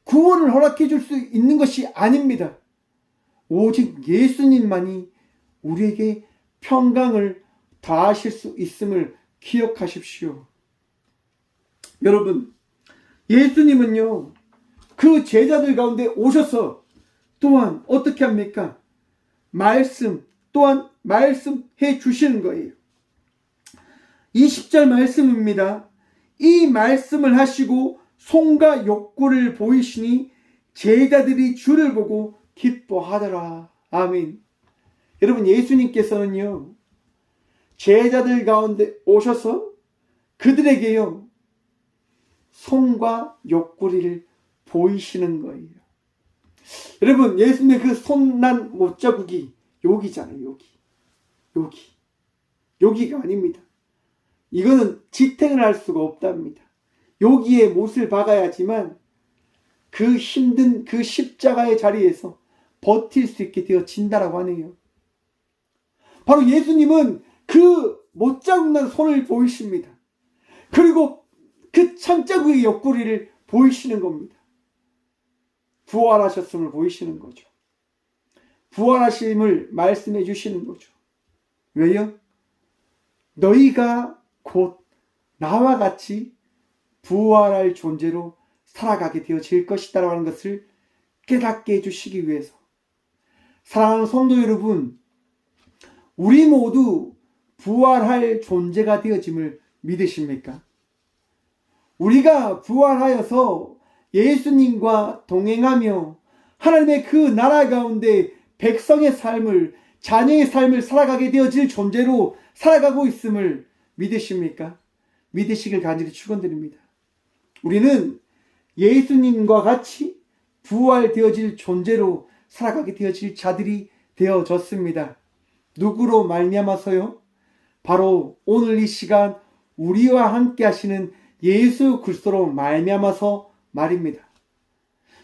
구원을 허락해 줄 수 있는 것이 아닙니다. 오직 예수님만이 우리에게 평강을 더하실 수 있음을 기억하십시오. 여러분, 예수님은요, 그 제자들 가운데 오셔서 또한 어떻게 합니까? 또한 말씀해 주시는 거예요. 20절 말씀입니다. 이 말씀을 하시고 손과 욕구를 보이시니 제자들이 주를 보고 기뻐하더라. 아멘. 여러분, 예수님께서는요, 제자들 가운데 오셔서 그들에게요, 손과 옆구리를 보이시는 거예요. 여러분, 예수님의 그 손난 못자국이 여기잖아요. 여기가 아닙니다. 이거는 지탱을 할 수가 없답니다. 여기에 못을 박아야지만 그 힘든 그 십자가의 자리에서 버틸 수 있게 되어진다라고 하네요. 바로 예수님은 그 못자국 난 손을 보이십니다. 그리고 그 창자국의 옆구리를 보이시는 겁니다. 부활하셨음을 보이시는 거죠. 부활하심을 말씀해 주시는 거죠. 왜요? 너희가 곧 나와 같이 부활할 존재로 살아가게 되어질 것이다라고 하는 것을 깨닫게 해주시기 위해서. 사랑하는 성도 여러분, 우리 모두 부활할 존재가 되어짐을 믿으십니까? 우리가 부활하여서 예수님과 동행하며 하나님의 그 나라 가운데 백성의 삶을, 자녀의 삶을 살아가게 되어질 존재로 살아가고 있음을 믿으십니까? 믿으시길 간절히 축원드립니다. 우리는 예수님과 같이 부활되어질 존재로 살아가게 되어질 자들이 되어졌습니다. 누구로 말미암아서요? 바로 오늘 이 시간 우리와 함께 하시는 예수 그리스도로 말미암아서 말입니다.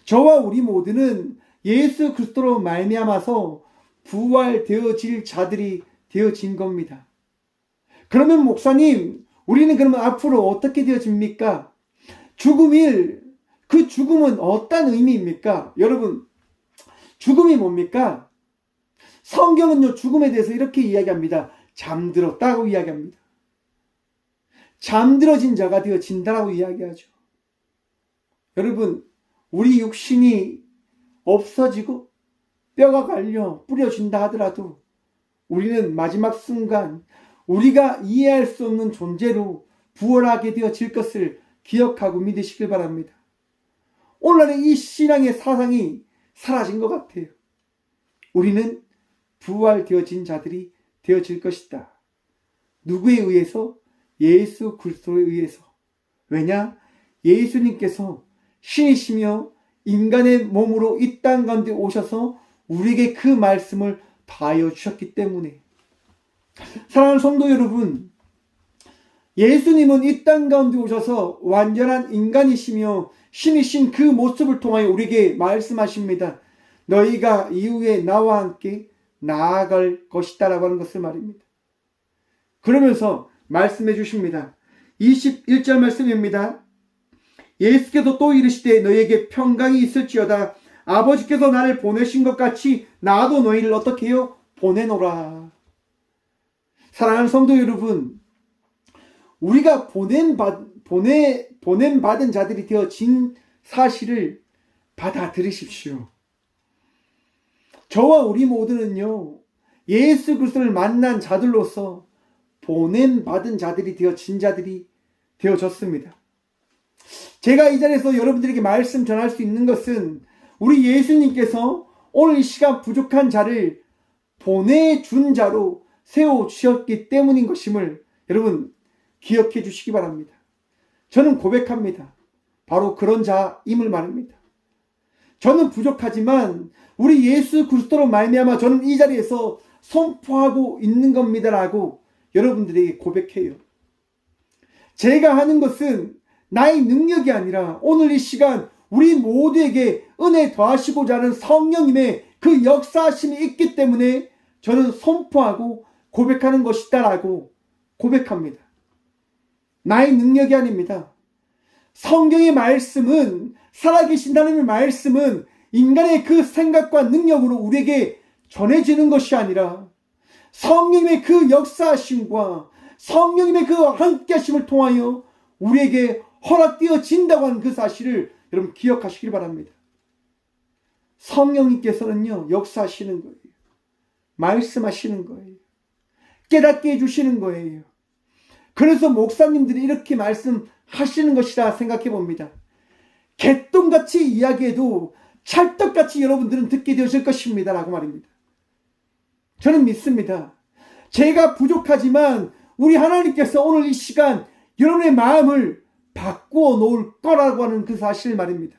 저와 우리 모두는 예수 그리스도로 말미암아서 부활되어질 자들이 되어진 겁니다. 그러면 목사님, 우리는 그러면 앞으로 어떻게 되어집니까? 죽음일, 그 죽음은 어떤 의미입니까? 여러분, 죽음이 뭡니까? 성경은요, 죽음에 대해서 이렇게 이야기합니다. 잠들었다고 이야기합니다. 잠들어진 자가 되어진다라고 이야기하죠. 여러분, 우리 육신이 없어지고 뼈가 갈려 뿌려진다 하더라도 우리는 마지막 순간 우리가 이해할 수 없는 존재로 부활하게 되어질 것을 기억하고 믿으시길 바랍니다. 오늘날의 이 신앙의 사상이 사라진 것 같아요. 우리는 부활되어진 자들이 되어질 것이다. 누구에 의해서? 예수 그리스도에 의해서. 왜냐? 예수님께서 신이시며 인간의 몸으로 이 땅 가운데 오셔서 우리에게 그 말씀을 다하여 주셨기 때문에. 사랑하는 성도 여러분, 예수님은 이 땅 가운데 오셔서 완전한 인간이시며 신이신 그 모습을 통하여 우리에게 말씀하십니다. 너희가 이후에 나와 함께 나아갈 것이다 라고 하는 것을 말입니다. 그러면서 말씀해 주십니다. 21절 말씀입니다. 예수께서 또 이르시되 너희에게 평강이 있을지어다. 아버지께서 나를 보내신 것 같이 나도 너희를 어떻게 해요? 보내노라. 사랑하는 성도 여러분, 우리가 보냄받은 자들이 되어진 사실을 받아들이십시오. 저와 우리 모두는요, 예수 그리스도를 만난 자들로서 보냄받은 자들이 되어진 자들이 되어졌습니다. 제가 이 자리에서 여러분들에게 말씀 전할 수 있는 것은 우리 예수님께서 오늘 이 시간 부족한 자를 보내준 자로 세워주셨기 때문인 것임을 여러분 기억해 주시기 바랍니다. 저는 고백합니다. 바로 그런 자임을 말입니다. 저는 부족하지만 우리 예수 그리스도로 말미암아 저는 이 자리에서 선포하고 있는 겁니다라고 여러분들에게 고백해요. 제가 하는 것은 나의 능력이 아니라 오늘 이 시간 우리 모두에게 은혜 더하시고자 하는 성령님의 그 역사하심이 있기 때문에 저는 선포하고 고백하는 것이다라고 고백합니다. 나의 능력이 아닙니다. 성경의 말씀은, 살아계신 하나님의 말씀은 인간의 그 생각과 능력으로 우리에게 전해지는 것이 아니라 성령님의 그 역사하심과 성령님의 그 함께하심을 통하여 우리에게 허락되어진다고 하는 그 사실을 여러분 기억하시길 바랍니다. 성령님께서는요, 역사하시는 거예요. 말씀하시는 거예요. 깨닫게 해주시는 거예요. 그래서 목사님들이 이렇게 말씀하시는 것이라 생각해 봅니다. 개똥같이 이야기해도 찰떡같이 여러분들은 듣게 되실 것입니다 라고 말입니다. 저는 믿습니다. 제가 부족하지만 우리 하나님께서 오늘 이 시간 여러분의 마음을 바꾸어 놓을 거라고 하는 그 사실 말입니다.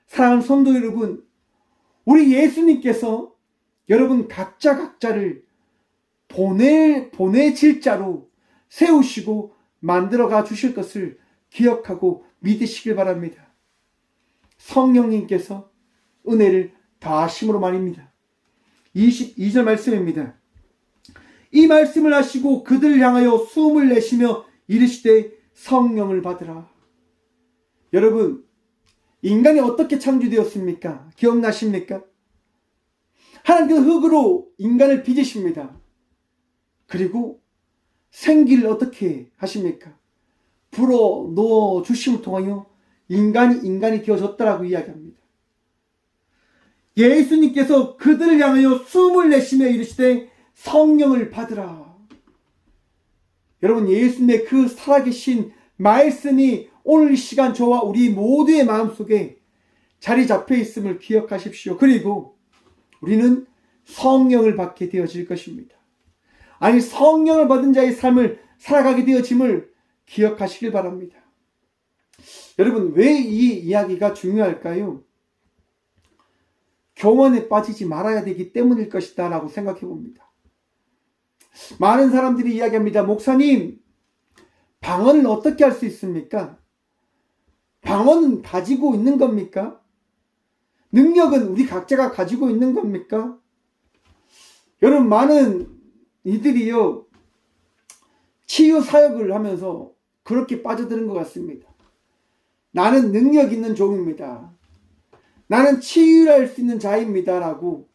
사랑하는 성도 여러분, 우리 예수님께서 여러분 각자를 보내질 자로 세우시고 만들어가 주실 것을 기억하고 믿으시길 바랍니다. 성령님께서 은혜를 다하심으로 말입니다. 22절 말씀입니다. 이 말씀을 하시고 그들을 향하여 숨을 내쉬며 이르시되 성령을 받으라. 여러분, 인간이 어떻게 창조되었습니까? 기억나십니까? 하나님께서 흙으로 인간을 빚으십니다. 그리고 생기를 어떻게 하십니까? 불어 넣어 주심을 통하여 인간이 되어졌다라고 이야기합니다. 예수님께서 그들을 향하여 숨을 내쉬며 이르시되 성령을 받으라. 여러분, 예수님의 그 살아계신 말씀이 오늘 이 시간 저와 우리 모두의 마음속에 자리 잡혀 있음을 기억하십시오. 그리고 우리는 성령을 받게 되어질 것입니다. 아니, 성령을 받은 자의 삶을 살아가게 되어짐을 기억하시길 바랍니다. 여러분, 왜 이 이야기가 중요할까요? 교만에 빠지지 말아야 되기 때문일 것이다 라고 생각해 봅니다. 많은 사람들이 이야기합니다. 목사님, 방언을 어떻게 할 수 있습니까? 방언은 가지고 있는 겁니까? 능력은 우리 각자가 가지고 있는 겁니까? 여러분, 많은 이들이요, 치유 사역을 하면서 그렇게 빠져드는 것 같습니다. 나는 능력 있는 종입니다. 나는 치유할 수 있는 자입니다 라고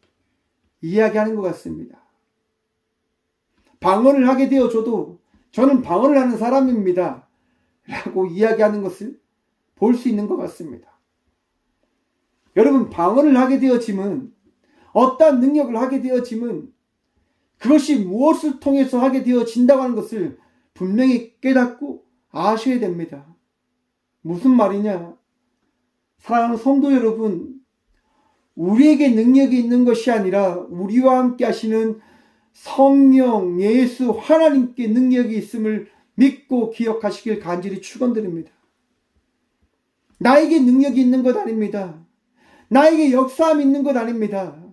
이야기하는 것 같습니다. 방언을 하게 되어줘도 저는 방언을 하는 사람입니다 라고 이야기하는 것을 볼 수 있는 것 같습니다. 여러분, 방언을 하게 되어짐은, 어떠한 능력을 하게 되어짐은 그것이 무엇을 통해서 하게 되어진다고 하는 것을 분명히 깨닫고 아셔야 됩니다. 무슨 말이냐? 사랑하는 성도 여러분, 우리에게 능력이 있는 것이 아니라 우리와 함께 하시는 성령, 예수, 하나님께 능력이 있음을 믿고 기억하시길 간절히 축원드립니다. 나에게 능력이 있는 것 아닙니다. 나에게 역사함이 있는 것 아닙니다.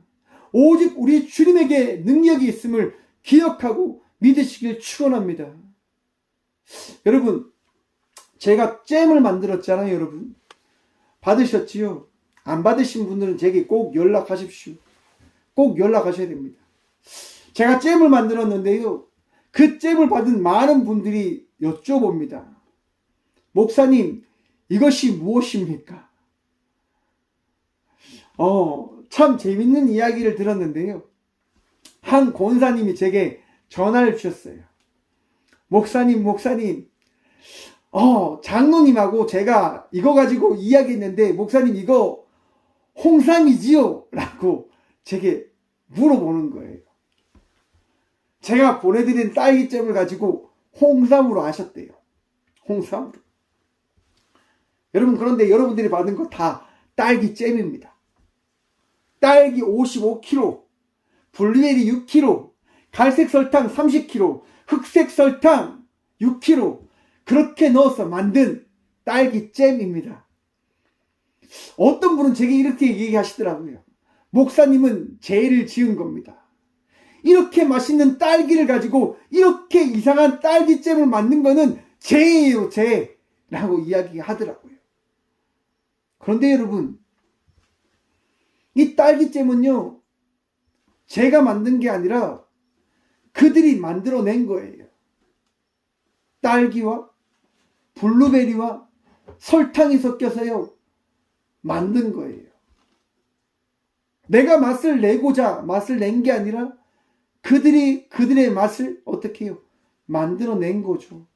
오직 우리 주님에게 능력이 있음을 기억하고 믿으시길 축원합니다. 여러분, 제가 잼을 만들었잖아요. 여러분 받으셨지요? 안 받으신 분들은 제게 꼭 연락하십시오. 꼭 연락하셔야 됩니다. 제가 잼을 만들었는데요, 그 잼을 받은 많은 분들이 여쭤봅니다. 목사님, 이것이 무엇입니까? 참 재밌는 이야기를 들었는데요, 한 권사님이 제게 전화를 주셨어요. 목사님, 장로님하고 제가 이거 가지고 이야기했는데, 목사님 이거 홍삼이지요? 라고 제게 물어보는 거예요. 제가 보내드린 딸기잼을 가지고 홍삼으로 하셨대요. 홍삼으로. 여러분, 그런데 여러분들이 받은 거 다 딸기잼입니다. 딸기 55kg, 블루베리 6kg, 갈색 설탕 30kg, 흑색 설탕 6kg, 그렇게 넣어서 만든 딸기잼입니다. 어떤 분은 제게 이렇게 얘기하시더라고요. 목사님은 죄를 지은 겁니다. 이렇게 맛있는 딸기를 가지고 이렇게 이상한 딸기잼을 만든 거는 죄예요, 죄. 라고 이야기하더라고요. 그런데 여러분, 이 딸기잼은요, 제가 만든 게 아니라 그들이 만들어낸 거예요. 딸기와 블루베리와 설탕이 섞여서요, 만든 거예요. 내가 맛을 내고자 맛을 낸 게 아니라 그들의 맛을 어떻게 해요? 만들어낸 거죠.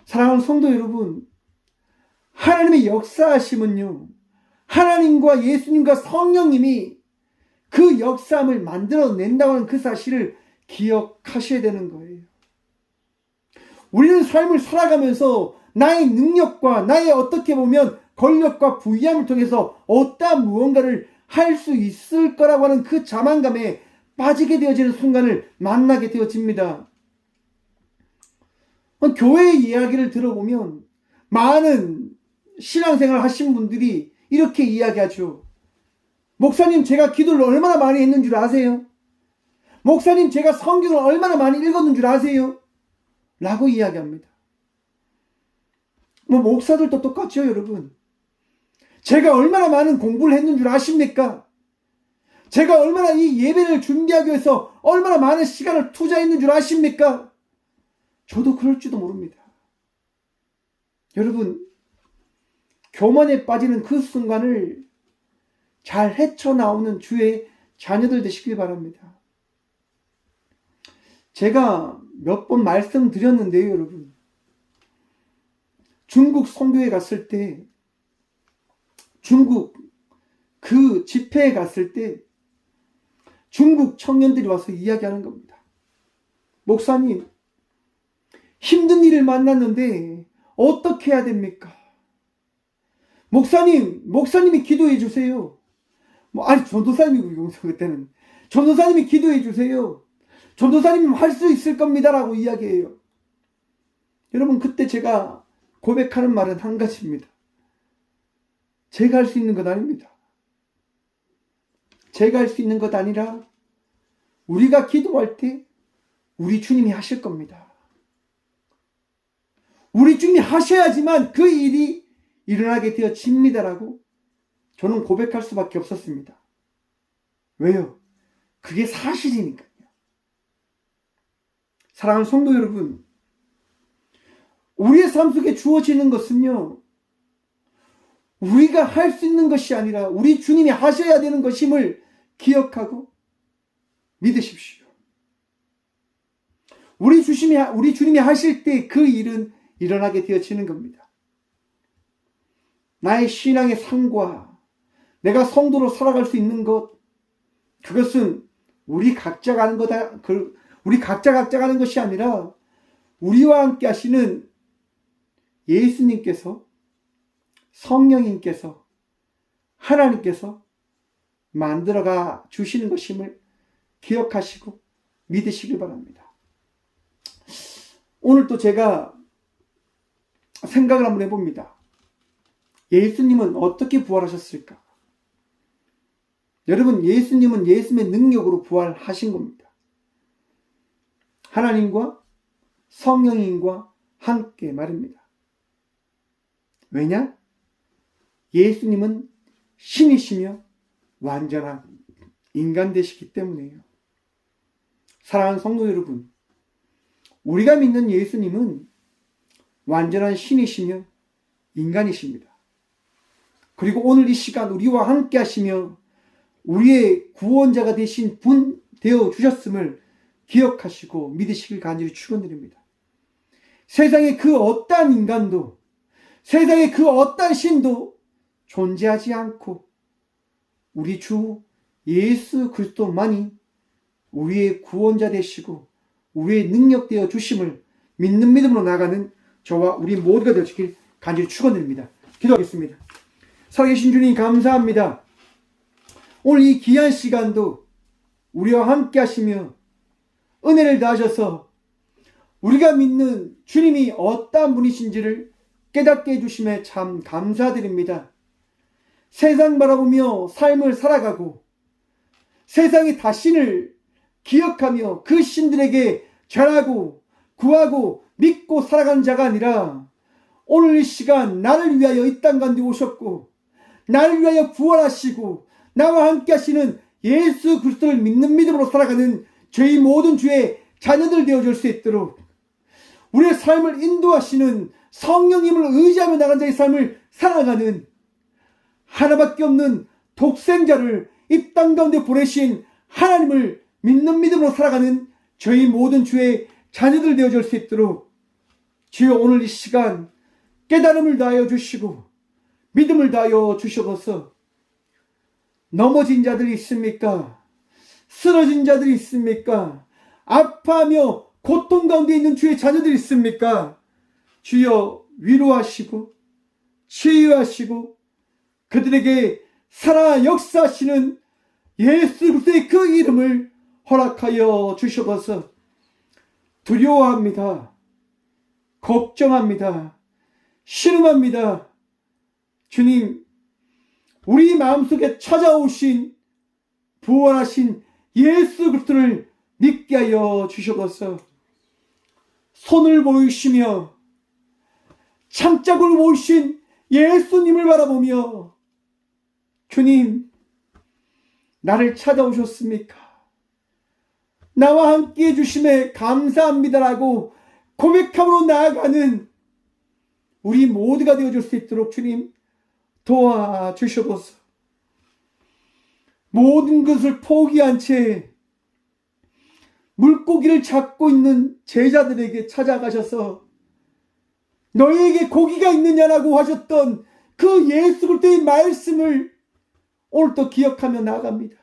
사랑하는 성도 여러분, 하나님의 역사하심은요, 하나님과 예수님과 성령님이 그 역사함을 만들어낸다고 하는 그 사실을 기억하셔야 되는 거예요. 우리는 삶을 살아가면서 나의 능력과 나의 어떻게 보면 권력과 부유함을 통해서 어떠한 무언가를 할 수 있을 거라고 하는 그 자만감에 빠지게 되어지는 순간을 만나게 되어집니다. 교회의 이야기를 들어보면 많은 신앙생활 하신 분들이 이렇게 이야기하죠. 목사님, 제가 기도를 얼마나 많이 했는 줄 아세요? 목사님, 제가 성경을 얼마나 많이 읽었는 줄 아세요? 라고 이야기합니다. 목사들도 똑같죠, 여러분. 제가 얼마나 많은 공부를 했는 줄 아십니까? 제가 얼마나 이 예배를 준비하기 위해서 얼마나 많은 시간을 투자했는 줄 아십니까? 저도 그럴지도 모릅니다. 여러분, 교만에 빠지는 그 순간을 잘 헤쳐나오는 주의 자녀들 되시길 바랍니다. 제가 몇 번 말씀드렸는데요, 여러분. 중국 선교에 갔을 때, 중국 그 집회에 갔을 때 중국 청년들이 와서 이야기하는 겁니다. 목사님, 힘든 일을 만났는데 어떻게 해야 됩니까? 목사님이 기도해 주세요. 전도사님이고, 그때는 전도사님이 기도해 주세요. 전도사님은 할 수 있을 겁니다라고 이야기해요. 여러분, 그때 제가 고백하는 말은 한 가지입니다. 제가 할 수 있는 것 아닙니다. 제가 할 수 있는 것 아니라 우리가 기도할 때 우리 주님이 하실 겁니다. 우리 주님이 하셔야지만 그 일이 일어나게 되어집니다라고 저는 고백할 수밖에 없었습니다. 왜요? 그게 사실이니까요. 사랑하는 성도 여러분, 우리의 삶 속에 주어지는 것은요, 우리가 할 수 있는 것이 아니라 우리 주님이 하셔야 되는 것임을 기억하고 믿으십시오. 우리 주님이 하실 때 그 일은 일어나게 되어지는 겁니다. 나의 신앙의 삶과 내가 성도로 살아갈 수 있는 것, 그것은 우리 각자가 하는 거다. 우리 각자가 하는 것이 아니라 우리와 함께 하시는 예수님께서, 성령님께서 하나님께서 만들어가 주시는 것임을 기억하시고 믿으시길 바랍니다. 오늘 또 제가 생각을 한번 해봅니다. 예수님은 어떻게 부활하셨을까? 여러분, 예수님은 예수님의 능력으로 부활하신 겁니다. 하나님과 성령님과 함께 말입니다. 왜냐? 예수님은 신이시며 완전한 인간 되시기 때문이에요. 사랑하는 성도 여러분, 우리가 믿는 예수님은 완전한 신이시며 인간이십니다. 그리고 오늘 이 시간 우리와 함께 하시며 우리의 구원자가 되신 분 되어 주셨음을 기억하시고 믿으시길 간절히 축원드립니다. 세상에 그 어떠한 인간도, 세상에 그 어떠한 신도 존재하지 않고 우리 주 예수 그리스도만이 우리의 구원자 되시고 우리의 능력 되어 주심을 믿는 믿음으로 나가는 저와 우리 모두가 되시길 간절히 축원드립니다. 기도하겠습니다. 살아계신 주님 감사합니다. 오늘 이 귀한 시간도 우리와 함께 하시며 은혜를 다하셔서 우리가 믿는 주님이 어떠한 분이신지를 깨닫게 해주심에 참 감사드립니다. 세상 바라보며 삶을 살아가고 세상의 다신을 기억하며 그 신들에게 절하고 구하고 믿고 살아가는 자가 아니라 오늘 이 시간 나를 위하여 이 땅 가운데 오셨고 나를 위하여 부활하시고 나와 함께 하시는 예수 그리스도를 믿는 믿음으로 살아가는 저희 모든 주의 자녀들 되어줄 수 있도록 우리의 삶을 인도하시는 성령님을 의지하며 나간 자의 삶을 살아가는 하나밖에 없는 독생자를 이 땅 가운데 보내신 하나님을 믿는 믿음으로 살아가는 저희 모든 주의 자녀들 되어줄 수 있도록 주여 오늘 이 시간 깨달음을 다하여 주시고 믿음을 다하여 주셔서 넘어진 자들이 있습니까? 쓰러진 자들이 있습니까? 아파하며 고통 가운데 있는 주의 자녀들이 있습니까? 주여 위로하시고 치유하시고 그들에게 살아 역사하시는 예수 그리스도의 그 이름을 허락하여 주셔서 두려워합니다. 걱정합니다. 신음합니다. 주님, 우리 마음속에 찾아오신 부활하신 예수 그리스도를 믿게 하여 주셔서 손을 보이시며 창자국을 보이신 예수님을 바라보며 주님, 나를 찾아오셨습니까? 나와 함께 해주심에 감사합니다라고 고백함으로 나아가는 우리 모두가 되어줄 수 있도록 주님 도와주셔서 모든 것을 포기한 채 물고기를 잡고 있는 제자들에게 찾아가셔서 너희에게 고기가 있느냐라고 하셨던 그 예수 그리스도의 말씀을 오늘 또 기억하며 나아갑니다.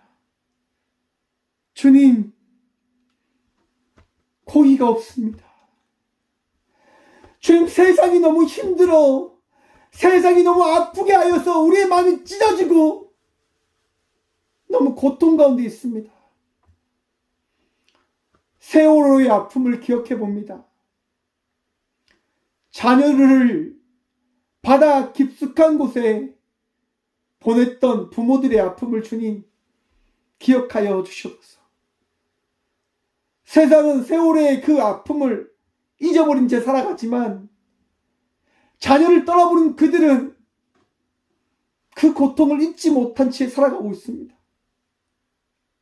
주님, 고기가 없습니다. 주님, 세상이 너무 힘들어. 세상이 너무 아프게 하여서 우리의 마음이 찢어지고 너무 고통 가운데 있습니다. 세월호의 아픔을 기억해 봅니다. 자녀를 바다 깊숙한 곳에 보냈던 부모들의 아픔을 주님 기억하여 주시옵소서. 세상은 세월의 그 아픔을 잊어버린 채 살아가지만 자녀를 떠나버린 그들은 그 고통을 잊지 못한 채 살아가고 있습니다.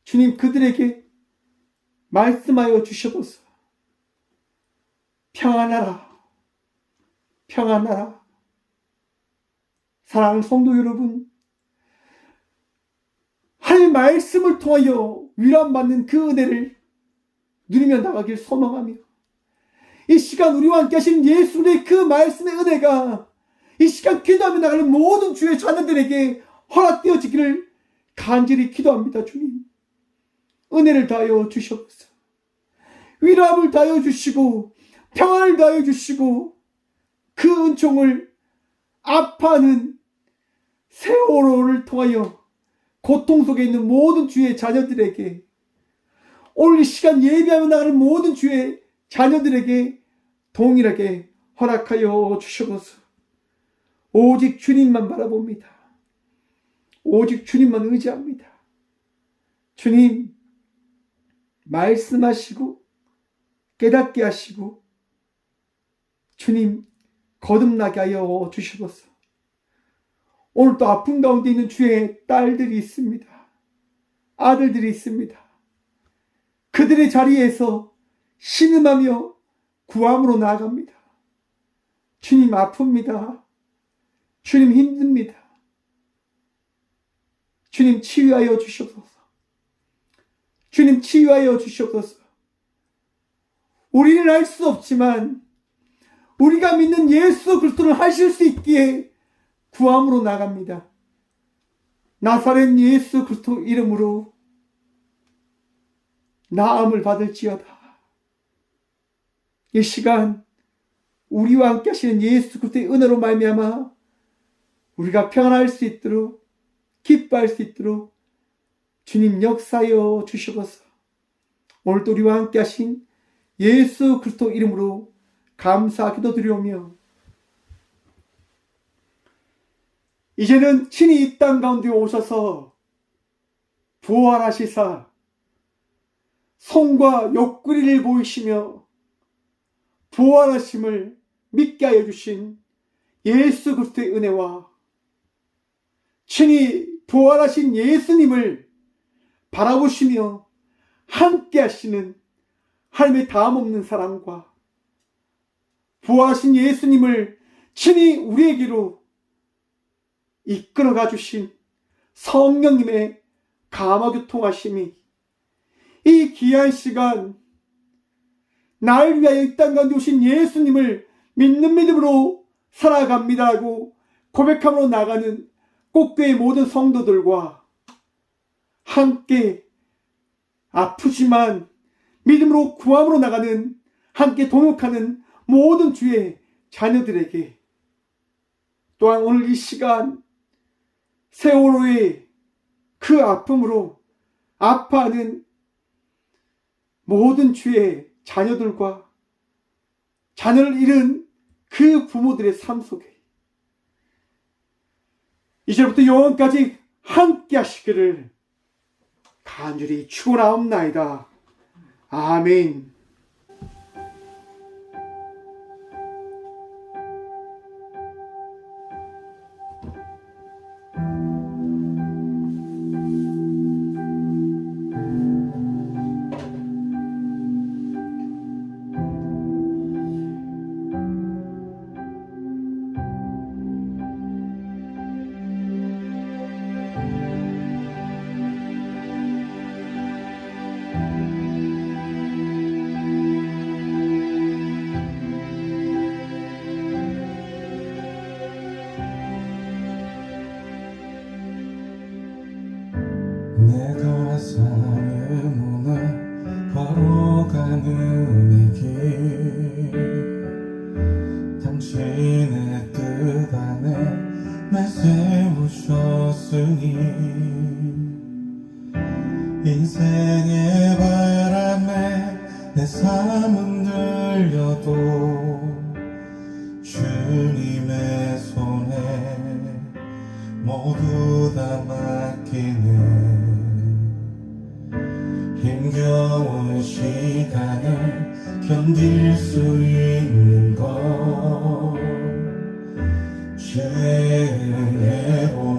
주님, 그들에게 말씀하여 주셔서 평안하라, 평안하라. 사랑하는 성도 여러분, 하나님의 말씀을 통하여 위로받는 그 은혜를 누리며 나가길 소망하며 이 시간 우리와 함께 하신 예수의 그 말씀의 은혜가 이 시간 기도하며 나가는 모든 주의 자녀들에게 허락되어지기를 간절히 기도합니다. 주님, 은혜를 다하여 주시옵소서. 위로함을 다하여 주시고 평안을 다하여 주시고 그 은총을 아파하는 세월호를 통하여 고통 속에 있는 모든 주의 자녀들에게, 오늘 이 시간 예배하며 나가는 모든 주의 자녀들에게 동일하게 허락하여 주셔서 오직 주님만 바라봅니다. 오직 주님만 의지합니다. 주님, 말씀하시고 깨닫게 하시고 주님 거듭나게 하여 주시옵소서. 오늘 또 아픔 가운데 있는 주의 딸들이 있습니다. 아들들이 있습니다. 그들의 자리에서 신음하며 구함으로 나아갑니다. 주님 아픕니다. 주님 힘듭니다. 주님 치유하여 주시옵소서. 주님 치유하여 주시옵소서. 우리는 할 수 없지만 우리가 믿는 예수 그리스도를 하실 수 있기에 구함으로 나갑니다. 나사렛 예수 그리스도 이름으로 나음을 받을지어다. 이 시간 우리와 함께 하시는 예수 그리스도의 은혜로 말미암아 우리가 평안할 수 있도록, 기뻐할 수 있도록 주님 역사하여 주시옵소서. 오늘도 우리와 함께 하신 예수 그리스도 이름으로 감사 기도드리오며, 이제는 친히 이 땅 가운데 오셔서 부활하시사 손과 옆구리를 보이시며 부활하심을 믿게 하여 주신 예수 그리스도의 은혜와 친히 부활하신 예수님을 바라보시며 함께 하시는 하나님의 다함없는 사랑과 부활하신 예수님을 친히 우리에게로 이끌어가 주신 성령님의 감화교통하심이 이 귀한 시간 나를 위하여 이 땅 가운데 오신 예수님을 믿는 믿음으로 살아갑니다라고 고백함으로 나가는 꽃교회 모든 성도들과 함께 아프지만 믿음으로 구함으로 나가는, 함께 동역하는 모든 주의 자녀들에게 또한 오늘 이 시간 세월호의 그 아픔으로 아파하는 모든 주의 자녀들과 자녀를 잃은 그 부모들의 삶 속에 이제부터 영원까지 함께 하시기를 간절히 축원하옵나이다. 아멘. 내 가사의 문을 걸어가는 이 길, 당신의 뜻 안에 날 세우셨으니 인생의 바람에 내 삶은 들려도 주님의 손에 모두 다 맡기네. 힘겨운 시간을 견딜 수 있는 것 주의 은혜로만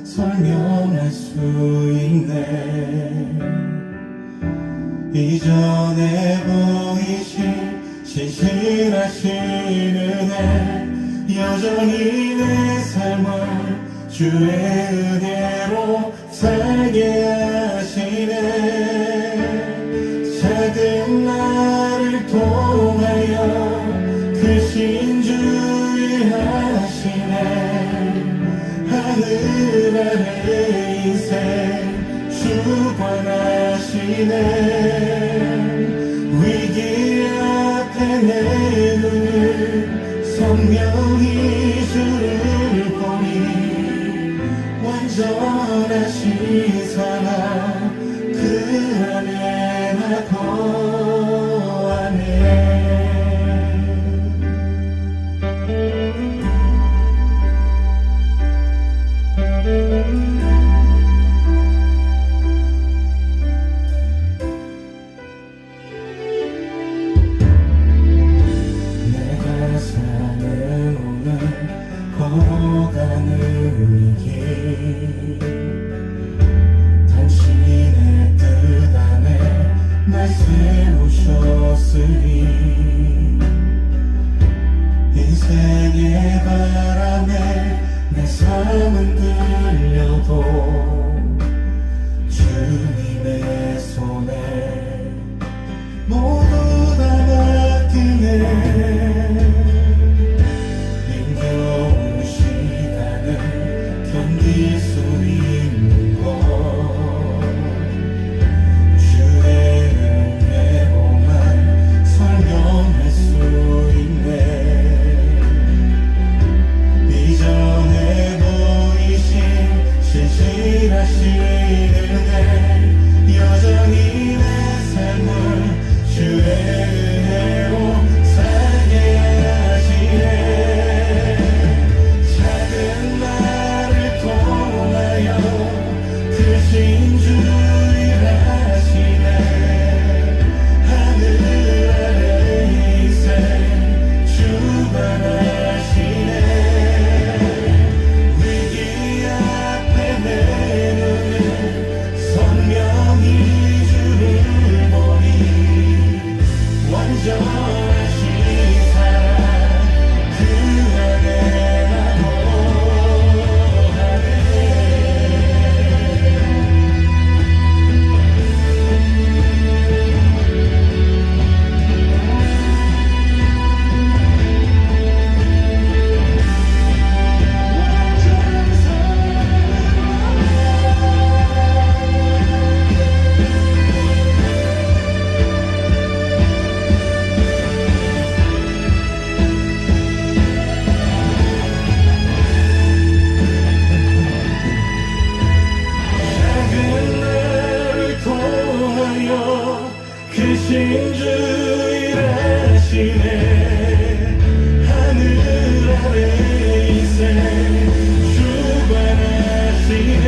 설명할 수 있네. 이전에 보이신 신실하신 은혜 여전히 내 삶을 주의 은혜로 살게 하시네. 작은 나를 통하여 크신 주의 하시네. 하늘 아래 인생 주관하시네. 위기 앞에 내 눈을 선명히 주를 보니 완전하신 사랑 그 안에 나 거하네. 내가 사는 오늘 걸어가는 이 길 당신의 뜻 안에 날 세우셨으니 인생의 바람에 내 삶은 들려도 주님의 손에 모두 다 맡기네. 힘겨운 시간을 견딜 수 있는 것 주의 은혜로만 설명할 수 있네. 이전에 보이신 신실하신 은혜 여전히 내 삶을 주의 은혜로 살게 하시네. 작은 나를 통하여 크신 주 일하시네. 하늘 아래 인생 주관하시네. 위기 앞에 내 눈은 선명히 주를 보니 완전하신 사랑 그 안에 나 거하네. 작은 나를 통하여 크신 주 일하시네. 하늘 아래 인생 주관하시네.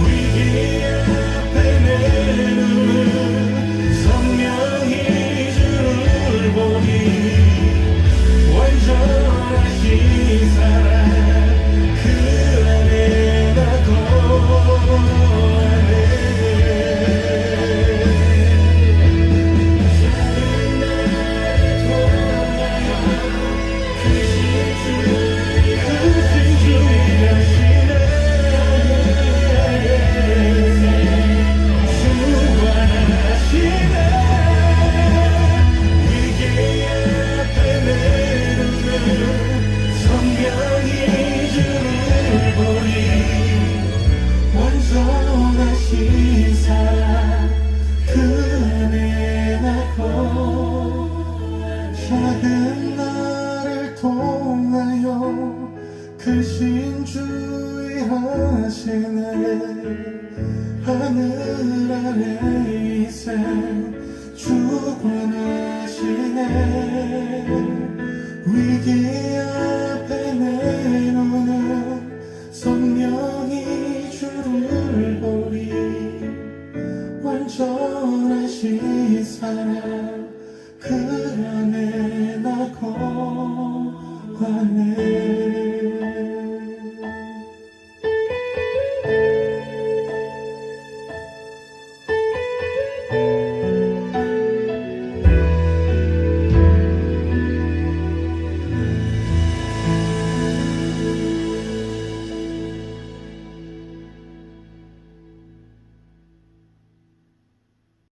위기 앞에 내 눈은 선명히 주를 보니 완전하신 사랑 그 안에 나 거하네. 작은 나를 통하여 크신 주 일하시네. 주관하시네. 위기 앞에 내 눈은 선명히 주를 보니 완전하신 사랑 그 안에 나 거하네. 작은 나를 통하여 크신 주 일하시네. 하늘 아래 인생 주관하시네. 위기